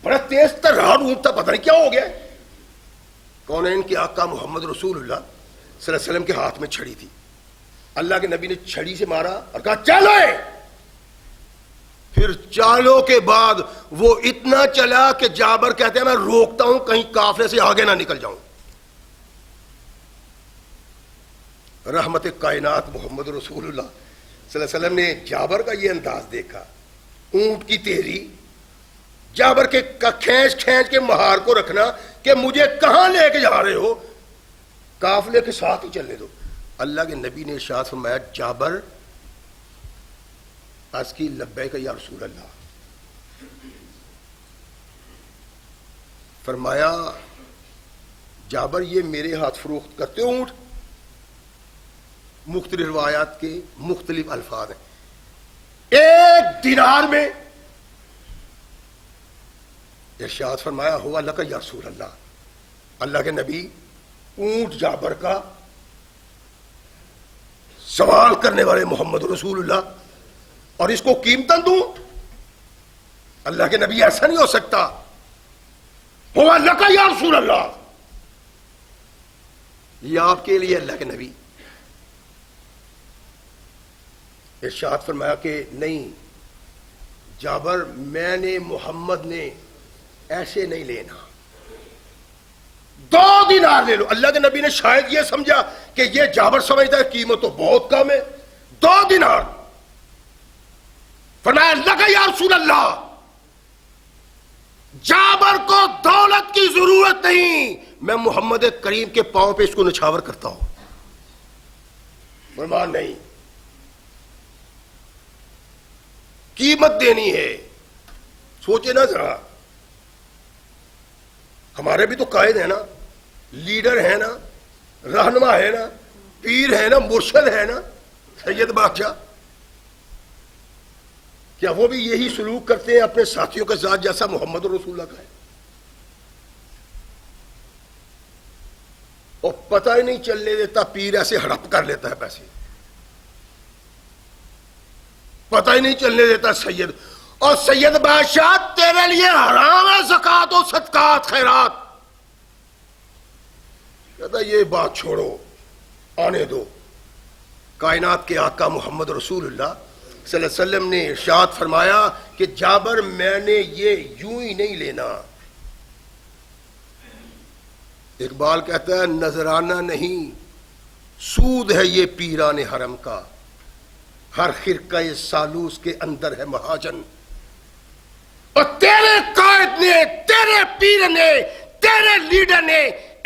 بڑا تیز تر راہ ڈھونڈتا، پتہ نہیں کیا ہو گیا. کون ہے ان کے آقا محمد رسول اللہ صلی اللہ علیہ وسلم کے ہاتھ میں چھڑی تھی. اللہ کے نبی نے چھڑی سے مارا اور کہا چلو. پھر چالوں کے بعد وہ اتنا چلا کہ جابر کہتے ہیں میں روکتا ہوں کہیں قافلے سے آگے نہ نکل جاؤں. رحمت کائنات محمد رسول اللہ صلی اللہ علیہ وسلم نے جابر کا یہ انداز دیکھا، اونٹ کی تیزی، جابر کے کھینچ کھینچ کے مہار کو رکھنا کہ مجھے کہاں لے کے جا رہے ہو، قافلے کے ساتھ ہی چلنے دو. اللہ کے نبی نے ارشاد فرمایا جابر اس کی لبیک یا رسول اللہ. فرمایا جابر یہ میرے ہاتھ فروخت کرتے ہو اونٹ؟ مختلف روایات کے مختلف الفاظ ہیں. 1 دینار میں ارشاد فرمایا ہوا لک یا رسول اللہ. اللہ کے نبی اونٹ جابر کا سوال کرنے والے محمد رسول اللہ، اور اس کو قیمتاً دوں؟ اللہ کے نبی ایسا نہیں ہو سکتا. ہوا لک یا رسول اللہ، یہ آپ کے لیے اللہ کے نبی. ارشاد فرمایا کہ نہیں جابر، میں نے محمد نے ایسے نہیں لینا. 2 دینار لے لو. اللہ کے نبی نے شاید یہ سمجھا کہ یہ جابر سمجھتا ہے قیمت تو بہت کم ہے. 2 دینار. فرمایا لگا یا رسول اللہ جابر کو دولت کی ضرورت نہیں, میں محمد کریم کے پاؤں پہ اس کو نچھاور کرتا ہوں. فرمایا نہیں, قیمت دینی ہے. سوچے نا ذرا, ہمارے بھی تو قائد ہیں نا, لیڈر ہیں نا, رہنما ہے نا, پیر ہے نا, مرشد ہے نا, سید بادشاہ. کیا وہ بھی یہی سلوک کرتے ہیں اپنے ساتھیوں کے ساتھ جیسا محمد رسول اللہ کا ہے؟ اور پتہ ہی نہیں چلنے دیتا, پیر ایسے ہڑپ کر لیتا ہے پیسے, پتہ ہی نہیں چلنے دیتا سید. اور سید بادشاہ تیرے لیے حرام ہے زکوٰۃ و صدقات خیرات. کہتا یہ بات چھوڑو, آنے دو. کائنات کے آقا محمد رسول اللہ صلی اللہ علیہ وسلم نے ارشاد فرمایا کہ جابر میں نے یہ یوں ہی نہیں لینا. اقبال کہتا ہے نذرانہ نہیں سود ہے یہ پیران حرم کا, ہر خرقہ سالوس کے اندر ہے مہاجن. اور تیرے قائد نے, تیرے پیر نے, تیرے لیڈر نے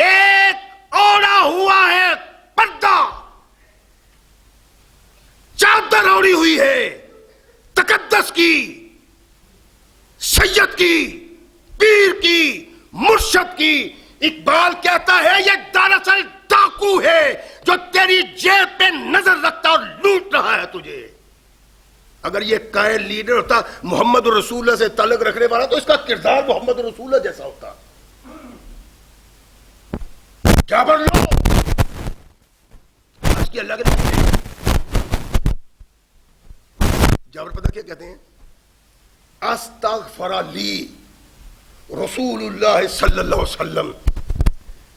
ایک اوڑا ہوا ہے پردہ, چادر اوڑی ہوئی ہے تقدس کی, سید کی, پیر کی, مرشد کی. اقبال کہتا ہے یہ دراصل ڈاکو ہے جو تیری جیب پہ نظر رکھتا اور لوٹ رہا ہے تجھے. اگر یہ قائد لیڈر ہوتا محمد رسول اللہ سے تعلق رکھنے والا تو اس کا کردار محمد رسول اللہ جیسا ہوتا. جابر لو آج کی اللہ کے نبی, جابر پتہ کیا کہتے ہیں؟ استغفر لی رسول اللہ صلی اللہ علیہ وسلم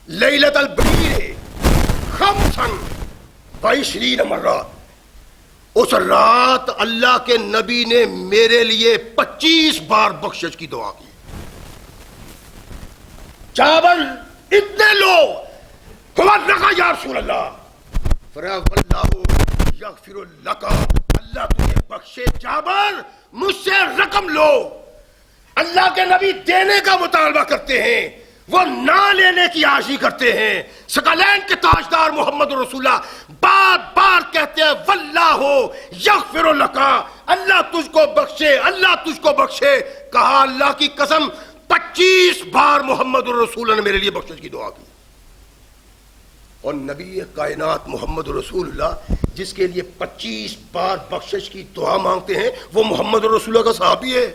لیلۃ البدر 25 مرات. اس رات اللہ کے نبی نے میرے لیے 25 بار بخشش کی دعا کی. جابر اتنے لو رکھا یا رسول اللہ, واللہ یغفر لک, اللہ تجھے بخشے. جابر مجھ سے رقم لو. اللہ کے نبی دینے کا مطالبہ کرتے ہیں, وہ نہ لینے کی عاجزی کرتے ہیں. ثقلین کے تاجدار محمد رسول اللہ بار بار کہتے ہیں واللہ یغفر لک, اللہ تجھ کو بخشے, اللہ تجھ کو بخشے. کہا اللہ کی قسم 25 بار محمد رسول اللہ نے میرے لیے بخشش کی دعا کی. اور نبی کائنات محمد رسول اللہ جس کے لیے 25 بار بخشش کی دعا مانگتے ہیں وہ محمد رسول اللہ کا صحابی ہے.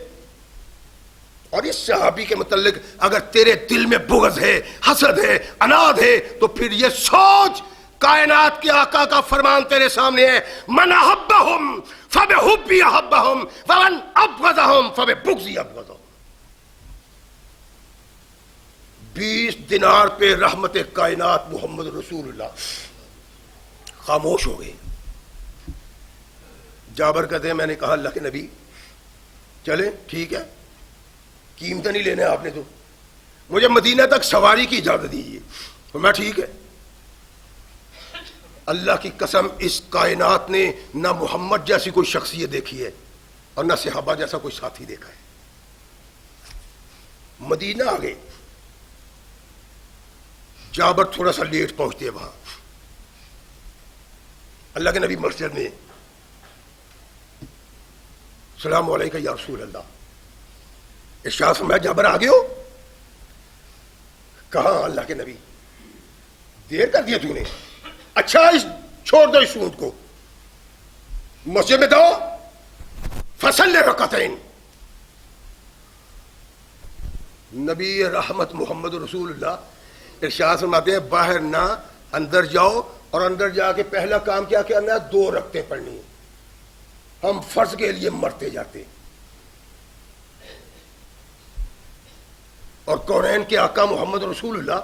اور اس صحابی کے متعلق اگر تیرے دل میں بغض ہے, حسد ہے, عناد ہے تو پھر یہ سوچ, کائنات کے آقا کا فرمان تیرے سامنے ہے, من احبہم فبحبی احبہم ومن ابغضہم فببغضی ابغضہم. 20 دینار پہ رحمت کائنات محمد رسول اللہ خاموش ہو گئے. جابر کہتے ہیں میں نے کہا اللہ کے نبی چلیں ٹھیک ہے, قیمت نہیں لینا آپ نے تو مجھے مدینہ تک سواری کی اجازت دیجیے. تو میں ٹھیک ہے. اللہ کی قسم اس کائنات نے نہ محمد جیسی کوئی شخصیت دیکھی ہے اور نہ صحابہ جیسا کوئی ساتھی دیکھا ہے. مدینہ آ گئے. جابر تھوڑا سا لیٹ پہنچتے وہاں. اللہ کے نبی مسجد میں السلام علیکم یا رسول اللہ. ارشاد فرمایا جابر آ گئے ہو؟ کہاں اللہ کے نبی دیر کر دیا تو نے. اچھا اس چھوڑ دو اس اونٹ کو, مسجد میں دو فصل رکعتین. نبی رحمت محمد رسول اللہ ارشاد فرماتے ہیں باہر نہ اندر جاؤ, اور اندر جا کے پہلا کام کیا کرنا ہے؟ 2 رکعتیں پڑھنی. ہم فرض کے لیے مرتے جاتے. اور کونین کے آقا محمد رسول اللہ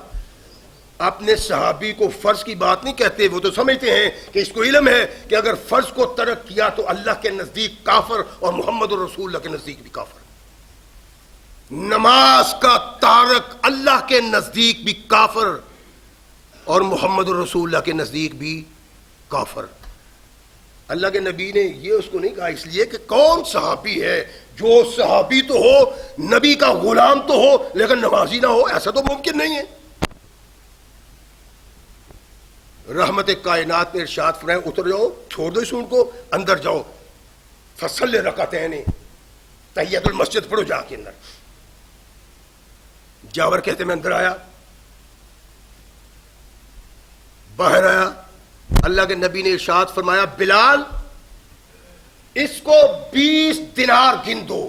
اپنے صحابی کو فرض کی بات نہیں کہتے, وہ تو سمجھتے ہیں کہ اس کو علم ہے کہ اگر فرض کو ترک کیا تو اللہ کے نزدیک کافر اور محمد رسول اللہ کے نزدیک بھی کافر. نماز کا تارک اللہ کے نزدیک بھی کافر اور محمد رسول اللہ کے نزدیک بھی کافر۔ اللہ کے نبی نے یہ اس کو نہیں کہا اس لیے کہ کون صحابی ہے جو صحابی تو ہو، نبی کا غلام تو ہو، لیکن نمازی نہ ہو، ایسا تو ممکن نہیں ہے۔ رحمت کائنات نے ارشاد فرمایا اتر جاؤ، چھوڑ دو اس اونٹ کو، اندر جاؤ، فصلی رکعتین، تحیت المسجد پڑھو جا کے اندر۔ جابر کہتے میں اندر آیا، باہر آیا، اللہ کے نبی نے ارشاد فرمایا بلال اس کو 20 دینار گن دو،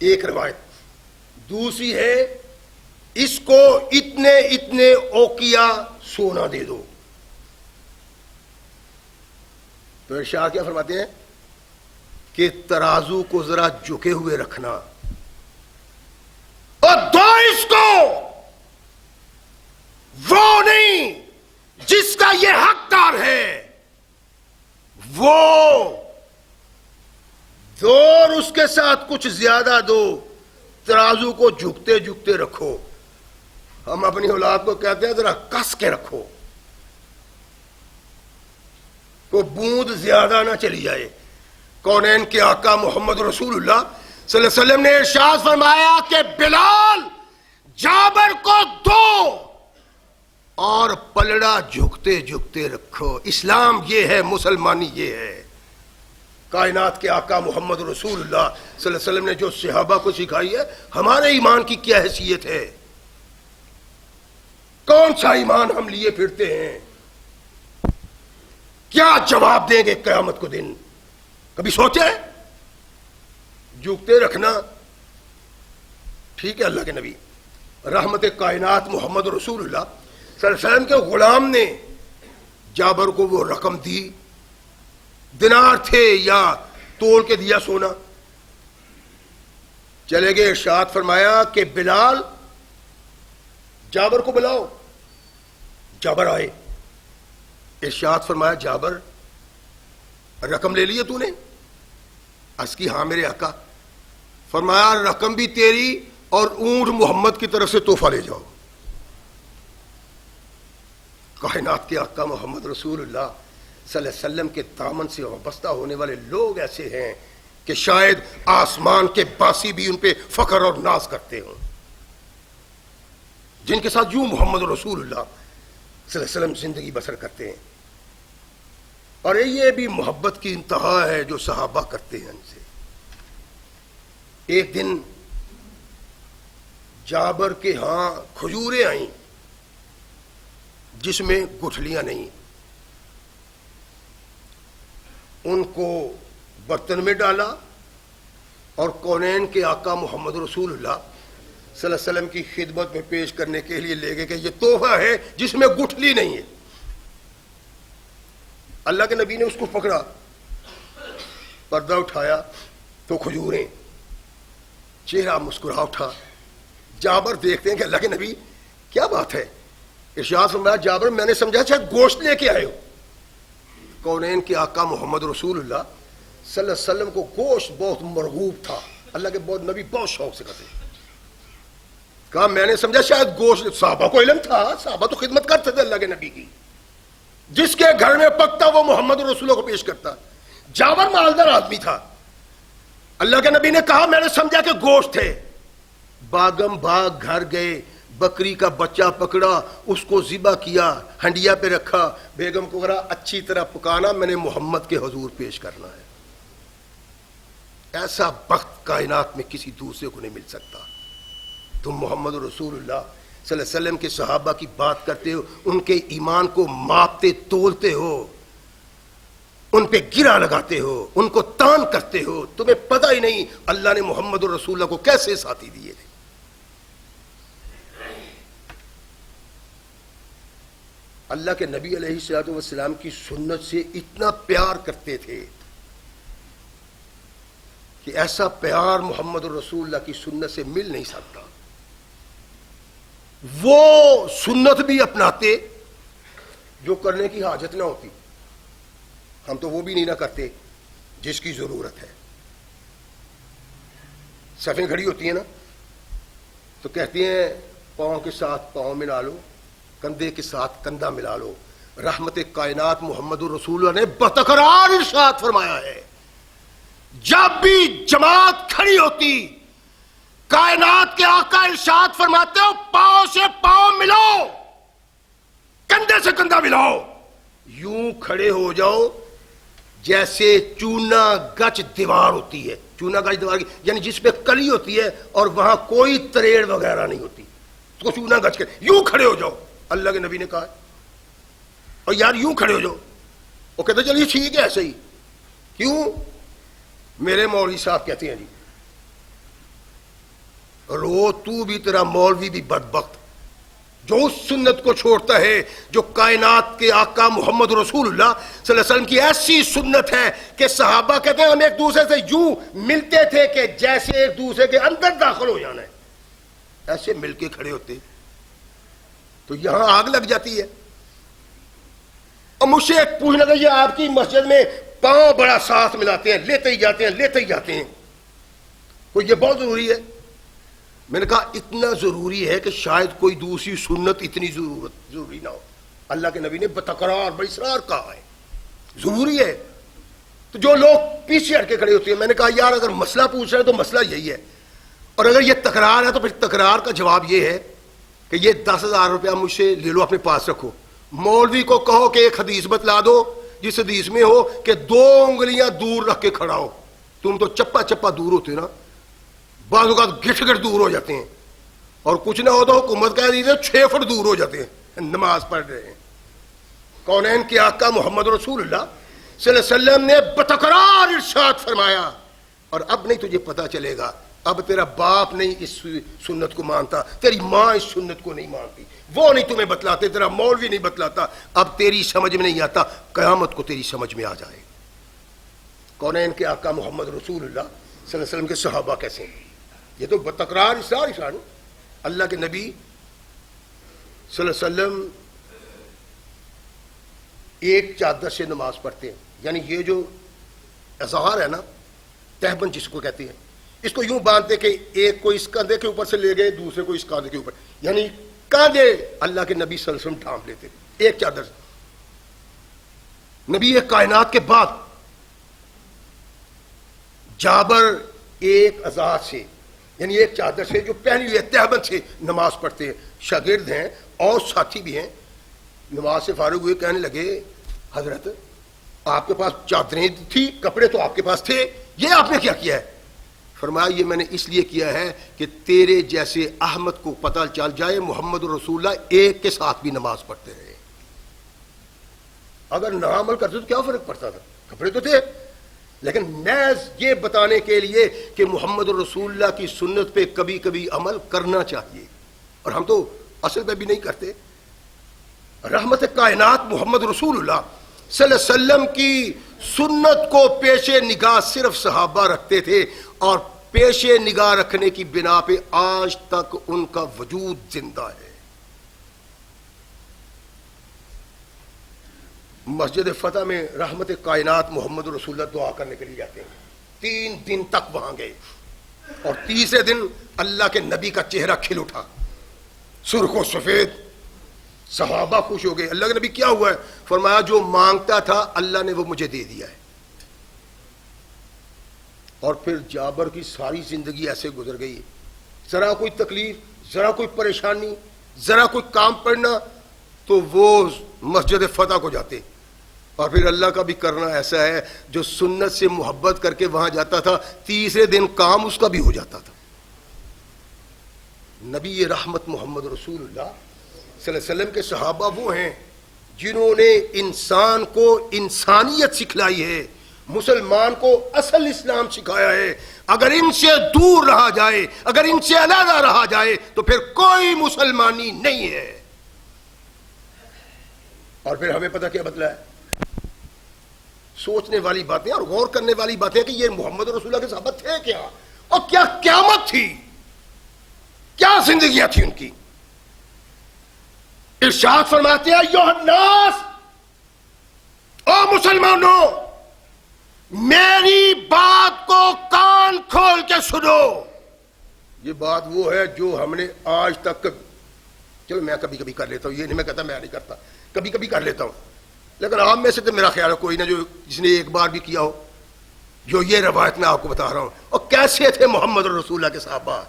ایک روایت، دوسری ہے اس کو اتنے اتنے اوقیہ سونا دے دو۔ تو ارشاد کیا فرماتے ہیں کہ ترازو کو ذرا جھکے ہوئے رکھنا اور دو اس کو، وہ نہیں جس کا یہ حقدار ہے، وہ دو اور اس کے ساتھ کچھ زیادہ دو، ترازو کو جھکتے جھکتے رکھو۔ ہم اپنی اولاد کو کہتے ہیں ذرا کس کے رکھو، کوئی بوند زیادہ نہ چلی جائے۔ کونین کے آقا محمد رسول اللہ صلی اللہ علیہ وسلم نے ارشاد فرمایا کہ بلال جابر کو دو اور پلڑا جھکتے جھکتے رکھو۔ اسلام یہ ہے، مسلمانی یہ ہے۔ کائنات کے آقا محمد رسول اللہ صلی اللہ علیہ وسلم نے جو صحابہ کو سکھائی ہے، ہمارے ایمان کی کیا حیثیت ہے؟ کون سا ایمان ہم لیے پھرتے ہیں؟ کیا جواب دیں گے قیامت کو دن؟ کبھی سوچے؟ جھکتے رکھنا ٹھیک ہے۔ اللہ کے نبی رحمت کائنات محمد رسول اللہ صلی اللہ علیہ وسلم کے غلام نے جابر کو وہ رقم دی، دینار تھے یا تول کے دیا سونا، چلے گئے، ارشاد فرمایا کہ بلال جابر کو بلاؤ۔ جابر آئے، ارشاد فرمایا جابر رقم لے لی تو نے؟ عرض کی ہاں میرے آقا۔ فرمایا رقم بھی تیری اور اونٹ محمد کی طرف سے تحفہ لے جاؤ۔ کائنات کے آقا محمد رسول اللہ صلی اللہ علیہ وسلم کے دامن سے وابستہ ہونے والے لوگ ایسے ہیں کہ شاید آسمان کے باسی بھی ان پہ فخر اور ناز کرتے ہوں، جن کے ساتھ یوں محمد رسول اللہ صلی اللہ علیہ وسلم زندگی بسر کرتے ہیں۔ اور یہ بھی محبت کی انتہا ہے جو صحابہ کرتے ہیں ان سے۔ ایک دن جابر کے ہاں کھجوریں آئیں جس میں گٹھلیاں نہیں، ان کو برتن میں ڈالا اور کونین کے آقا محمد رسول اللہ صلی اللہ علیہ وسلم کی خدمت میں پیش کرنے کے لیے لے گئے کہ یہ تحفہ ہے جس میں گٹھلی نہیں ہے۔ اللہ کے نبی نے اس کو پکڑا، پردہ اٹھایا تو کھجوریں، چہرہ مسکرا اٹھا۔ جابر دیکھتے ہیں کہ اللہ کے نبی کیا بات ہے؟ ارشاد فرمایا جابر میں نے سمجھا شاید گوشت لے کے آئے ہو۔ کونین کے آقا محمد رسول اللہ صلی اللہ علیہ وسلم کو گوشت بہت مرغوب تھا، اللہ کے بہت نبی بہت شوق سے کرتے۔ کہا میں نے سمجھا شاید گوشت، صحابہ کو علم تھا، صحابہ تو خدمت کرتے تھے اللہ کے نبی کی، جس کے گھر میں پکتا وہ محمد رسول اللہ کو پیش کرتا۔ جابر مالدار آدمی تھا، اللہ کے نبی نے کہا میں نے سمجھا کہ گوشت ہے۔ باغم باغ گھر گئے، بکری کا بچہ پکڑا، اس کو ذبح کیا، ہنڈیا پہ رکھا، بیگم کو کہا اچھی طرح پکانا، میں نے محمد کے حضور پیش کرنا ہے۔ ایسا بخت کائنات میں کسی دوسرے کو نہیں مل سکتا۔ تم محمد رسول اللہ صلی اللہ علیہ وسلم کے صحابہ کی بات کرتے ہو، ان کے ایمان کو ماپتے تولتے ہو، ان پہ گرا لگاتے ہو، ان کو تان کرتے ہو، تمہیں پتہ ہی نہیں اللہ نے محمد رسول اللہ کو کیسے ساتھی دیے تھے۔ اللہ کے نبی علیہ الصلوۃ والسلام کی سنت سے اتنا پیار کرتے تھے کہ ایسا پیار محمد رسول اللہ کی سنت سے مل نہیں سکتا۔ وہ سنت بھی اپناتے جو کرنے کی حاجت نہ ہوتی، ہم تو وہ بھی نہیں نہ کرتے جس کی ضرورت ہے۔ صفیں کھڑی ہوتی ہیں نا، تو کہتے ہیں پاؤں کے ساتھ پاؤں ملا لو، کندھے کے ساتھ کندھا ملا لو۔ رحمت کائنات محمد رسول اللہ نے بتکرار ارشاد فرمایا ہے، جب بھی جماعت کھڑی ہوتی کائنات کے آقا ارشاد فرماتے ہو پاؤں سے پاؤں ملاؤ، کندھے سے کندھا ملاؤ، یوں کھڑے ہو جاؤ جیسے چونا گچ دیوار ہوتی ہے۔ چونا گچ دیوار کی یعنی جس پہ کلی ہوتی ہے اور وہاں کوئی تریڑ وغیرہ نہیں ہوتی، اس کو چونا گچ کے یوں کھڑے ہو جاؤ، اللہ کے نبی نے کہا ہے۔ اور یار یوں کھڑے ہو جاؤ، وہ کہتے چلیے ٹھیک ہے ایسے ہی۔ کیوں؟ میرے مولوی صاحب کہتے ہیں جی رو تو بھی تیرا مولوی بھی بدبخت جو اس سنت کو چھوڑتا ہے جو کائنات کے آقا محمد رسول اللہ صلی اللہ علیہ وسلم کی ایسی سنت ہے کہ صحابہ کہتے ہیں ہم ایک دوسرے سے یوں ملتے تھے کہ جیسے ایک دوسرے کے اندر داخل ہو جانا ہے، ایسے مل کے کھڑے ہوتے، تو یہاں آگ لگ جاتی ہے۔ اور مجھ سے ایک پوچھنا تھا، یہ آپ کی مسجد میں پاؤں بڑا ساتھ ملاتے ہیں، لیتے ہی جاتے ہیں لیتے ہی جاتے ہیں، تو یہ بہت ضروری ہے۔ میں نے کہا اتنا ضروری ہے کہ شاید کوئی دوسری سنت اتنی ضروری نہ ہو۔ اللہ کے نبی نے بتکرار باصرار کہا ہے ضروری ہے۔ تو جو لوگ پیچھے ہٹ کے کھڑے ہوتے ہیں، میں نے کہا یار اگر مسئلہ پوچھ رہے ہیں تو مسئلہ یہی ہے، اور اگر یہ تکرار ہے تو پھر تکرار کا جواب یہ ہے کہ یہ 10,000 روپیہ مجھ سے لے لو، اپنے پاس رکھو، مولوی کو کہو کہ ایک حدیث بتلا دو جس حدیث میں ہو کہ 2 انگلیاں دور رکھ کے کھڑا ہو۔ تم تو چپا چپا دور ہوتے نا، بعض اوقات گھٹ گھٹ دور ہو جاتے ہیں، اور کچھ نہ ہو تو حکومت کہہ دیجیے 6 فٹ دور ہو جاتے ہیں، نماز پڑھ رہے ہیں۔ کونین کے آقا محمد رسول اللہ صلی اللہ علیہ وسلم نے بتکرار ارشاد فرمایا، اور اب نہیں تجھے پتا چلے گا، اب تیرا باپ نہیں اس سنت کو مانتا، تیری ماں اس سنت کو نہیں مانتی، وہ نہیں تمہیں بتلاتے، تیرا مولوی نہیں بتلاتا، اب تیری سمجھ میں نہیں آتا، قیامت کو تیری سمجھ میں آ جائے۔ کونین کے آقا محمد رسول اللہ صلی اللہ علیہ وسلم کے صحابہ کیسے ہیں؟ یہ تو بتکرار اشار اللہ کے نبی صلی اللہ علیہ وسلم ایک چادر سے نماز پڑھتے ہیں، یعنی یہ جو اظہار ہے نا، تہبند جس کو کہتے ہیں، اس کو یوں باندھتے کہ ایک کو اس کاندھے کے اوپر سے لے گئے، دوسرے کو اس کاندھے کے اوپر، یعنی کاندھے اللہ کے نبی صلی اللہ علیہ وسلم ڈھانپ لیتے ایک چادر سے۔ نبی کائنات کے بعد جابر ایک ازار سے یعنی ایک چادر سے جو پہنی ہوئی ہے تہبند سے نماز پڑھتے ہیں، شاگرد ہیں اور ساتھی بھی ہیں، نماز سے فارغ ہوئے کہنے لگے حضرت آپ کے پاس چادریں تھی، کپڑے تو آپ کے پاس تھے، یہ آپ نے کیا کیا ہے؟ فرمایا یہ میں نے اس لیے کیا ہے کہ تیرے جیسے احمد کو پتہ چل جائے محمد رسول اللہ ایک کے ساتھ بھی نماز پڑھتے رہے، اگر نہ عمل کرتے تو کیا فرق پڑتا تھا، کپڑے تو تھے، لیکن محض یہ بتانے کے لیے کہ محمد رسول اللہ کی سنت پہ کبھی کبھی عمل کرنا چاہیے، اور ہم تو اصل میں بھی نہیں کرتے۔ رحمت کائنات محمد رسول اللہ صلی اللہ علیہ وسلم کی سنت کو پیش نگاہ صرف صحابہ رکھتے تھے، اور پیش نگاہ رکھنے کی بنا پہ آج تک ان کا وجود زندہ ہے۔ مسجد فتح میں رحمت کائنات محمد رسول اللہ دعا کرنے کے لیے جاتے ہیں، 3 دن تک وہاں گئے، اور تیسرے دن اللہ کے نبی کا چہرہ کھل اٹھا، سرخ و سفید، صحابہ خوش ہو گئے۔ اللہ کے نبی کیا ہوا ہے؟ فرمایا جو مانگتا تھا اللہ نے وہ مجھے دے دیا ہے۔ اور پھر جابر کی ساری زندگی ایسے گزر گئی، ذرا کوئی تکلیف، ذرا کوئی پریشانی، ذرا کوئی کام پڑنا تو وہ مسجد فتح کو جاتے، اور پھر اللہ کا بھی کرنا ایسا ہے جو سنت سے محبت کر کے وہاں جاتا تھا، تیسرے دن کام اس کا بھی ہو جاتا تھا۔ نبی رحمت محمد رسول اللہ صلی اللہ علیہ وسلم کے صحابہ وہ ہیں جنہوں نے انسان کو انسانیت سکھلائی ہے، مسلمان کو اصل اسلام سکھایا ہے۔ اگر ان سے دور رہا جائے، اگر ان سے علیحدہ رہا جائے تو پھر کوئی مسلمانی نہیں ہے۔ اور پھر ہمیں پتہ کیا بتلا ہے؟ سوچنے والی باتیں اور غور کرنے والی باتیں کہ یہ محمد رسول اللہ کے صحابہ تھے کیا، اور کیا قیامت تھی، کیا زندگیاں تھیں ان کی۔ ارشاد فرماتے ہیں ایھا الناس، او مسلمانوں میری بات کو کان کھول کے سنو، یہ بات وہ ہے جو ہم نے آج تک چلو میں کبھی کبھی کر لیتا ہوں، یہ نہیں میں کہتا میں نہیں کرتا، کبھی کبھی کر لیتا ہوں، لیکن آپ میں سے تو میرا خیال ہے کوئی نہ جو جس نے ایک بار بھی کیا ہو جو یہ روایت میں آپ کو بتا رہا ہوں۔ اور کیسے تھے محمد رسول اللہ کے صحابہ،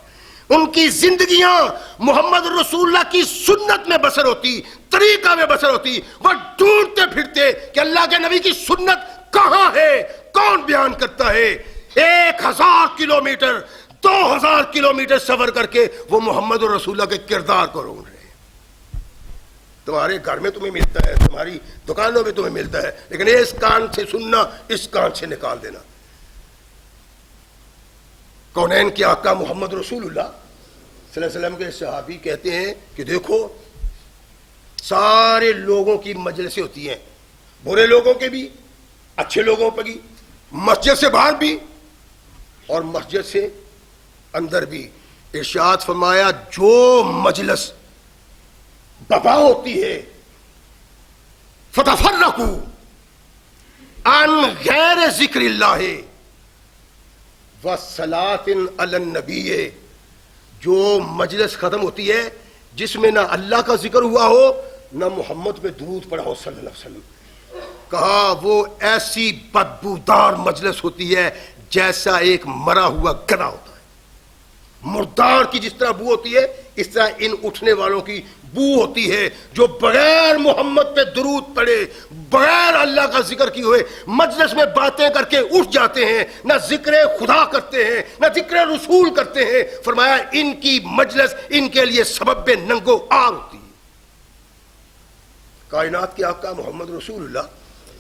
ان کی زندگیاں محمد رسول اللہ کی سنت میں بسر ہوتی، طریقہ میں بسر ہوتی، وہ ڈھونڈتے پھرتے کہ اللہ کے نبی کی سنت کہاں ہے، کون بیان کرتا ہے۔ 1000 کلومیٹر 2000 کلومیٹر سفر کر کے وہ محمد رسول اللہ کے کردار کو ڈھونڈ رہے ہیں۔ تمہارے گھر میں تمہیں ملتا ہے، تمہاری دکانوں میں تمہیں ملتا ہے، لیکن اس کان سے سننا، اس کان سے نکال دینا۔ کونین کے آقا محمد رسول اللہ صلی اللہ علیہ وسلم کے صحابی کہتے ہیں کہ دیکھو سارے لوگوں کی مجلسیں ہوتی ہیں، برے لوگوں کے بھی، اچھے لوگوں پہ بھی، مسجد سے باہر بھی اور مسجد سے اندر بھی۔ ارشاد فرمایا جو مجلس بپا ہوتی ہے فتفرقوا عن غیر ذکر اللہ وصلاۃ علی النبی، جو مجلس ختم ہوتی ہے جس میں نہ اللہ کا ذکر ہوا ہو نہ محمد پہ درود پڑا ہو صلی اللہ علیہ وسلم، کہا وہ ایسی بدبودار مجلس ہوتی ہے جیسا ایک مرا ہوا گدھا ہوتا ہے۔ مردار کی جس طرح بو ہوتی ہے اس طرح ان اٹھنے والوں کی بو ہوتی ہے جو بغیر محمد پہ درود پڑے، بغیر اللہ کا ذکر کیے ہوئے مجلس میں باتیں کر کے اٹھ جاتے ہیں، نہ ذکر خدا کرتے ہیں نہ ذکر رسول کرتے ہیں۔ فرمایا ان کی مجلس ان کے لیے سبب ننگو آر ہوتی ہے۔ کائنات کے آقا محمد رسول اللہ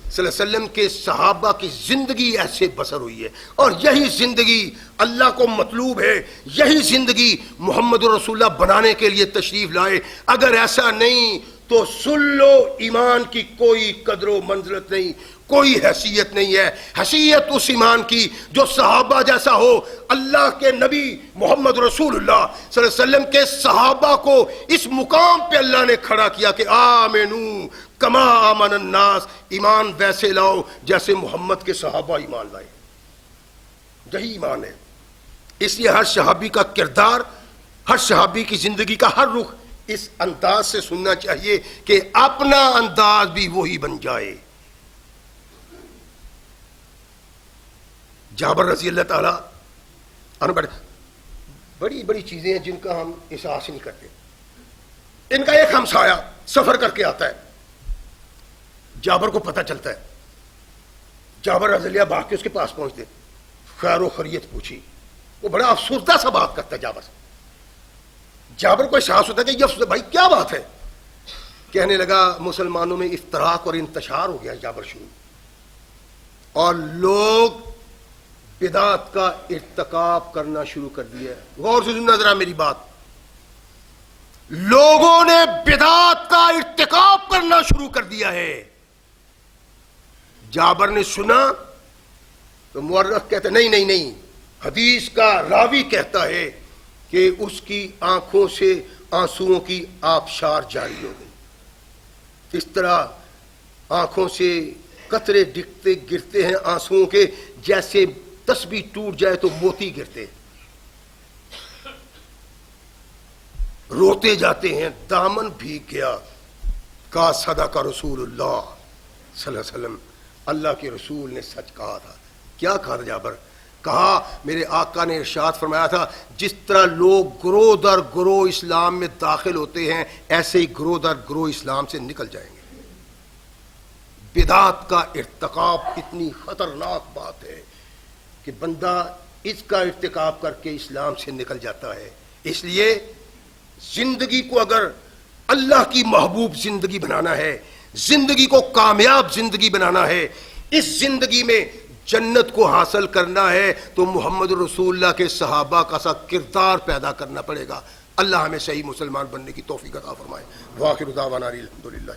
صلی اللہ علیہ وسلم کے صحابہ کی زندگی ایسے بسر ہوئی ہے، اور یہی زندگی اللہ کو مطلوب ہے، یہی زندگی محمد رسول اللہ بنانے کے لیے تشریف لائے۔ اگر ایسا نہیں تو سن لو ایمان کی کوئی قدر و منزلت نہیں، کوئی حیثیت نہیں ہے۔ حیثیت اس ایمان کی جو صحابہ جیسا ہو۔ اللہ کے نبی محمد رسول اللہ صلی اللہ علیہ وسلم کے صحابہ کو اس مقام پہ اللہ نے کھڑا کیا کہ آمنو کما آمن الناس، ایمان ویسے لاؤ جیسے محمد کے صحابہ ایمان لائے۔ یہی ایمان ہے۔ اس لیے ہر صحابی کا کردار، ہر صحابی کی زندگی کا ہر رخ اس انداز سے سننا چاہیے کہ اپنا انداز بھی وہی بن جائے۔ جابر رضی اللہ تعالیٰ عنہ بڑی بڑی چیزیں ہیں جن کا ہم احساس نہیں کرتے۔ ان کا ایک ہمسایہ سفر کر کے آتا ہے، جابر کو پتہ چلتا ہے، جابر رضی اللہ بھاگ کے اس کے پاس پہنچتے، خیر و خیریت پوچھی۔ وہ بڑا افسردہ سا بات کرتا ہے جابر سے۔ جابر کو احساس ہوتا ہے کہ یہ افسردہ بھائی کیا بات ہے؟ کہنے لگا مسلمانوں میں افتراق اور انتشار ہو گیا جابر شروع، اور لوگ بدعت کا ارتکاب کرنا شروع کر دیا ہے۔ غور سے سننا ذرا میری بات، لوگوں نے بدعت کا ارتکاب کرنا شروع کر دیا ہے۔ جابر نے سنا تو مورخ کہتا ہے نہیں، حدیث کا راوی کہتا ہے کہ اس کی آنکھوں سے آنسوؤں کی آبشار جاری ہو گئی۔ اس طرح آنکھوں سے قطرے گرتے ہیں آنسوؤں کے، جیسے تسبیح ٹوٹ جائے تو موتی گرتے، روتے جاتے ہیں، دامن بھیگ گیا۔ کہا صدق رسول اللہ صلی اللہ علیہ وسلم، اللہ کے رسول نے سچ کہا تھا۔ کیا کہا تھا جابر؟ کہا میرے آقا نے ارشاد فرمایا تھا جس طرح لوگ گروہ در گروہ اسلام میں داخل ہوتے ہیں ایسے ہی گروہ در گروہ اسلام سے نکل جائیں گے۔ بدعت کا ارتکاب اتنی خطرناک بات ہے کہ بندہ اس کا ارتکاب کر کے اسلام سے نکل جاتا ہے۔ اس لیے زندگی کو اگر اللہ کی محبوب زندگی بنانا ہے، زندگی کو کامیاب زندگی بنانا ہے، اس زندگی میں جنت کو حاصل کرنا ہے تو محمد رسول اللہ کے صحابہ کا سا کردار پیدا کرنا پڑے گا۔ اللہ ہمیں صحیح مسلمان بننے کی توفیق عطا فرمائے۔ وآخر دعوانا الحمدللہ۔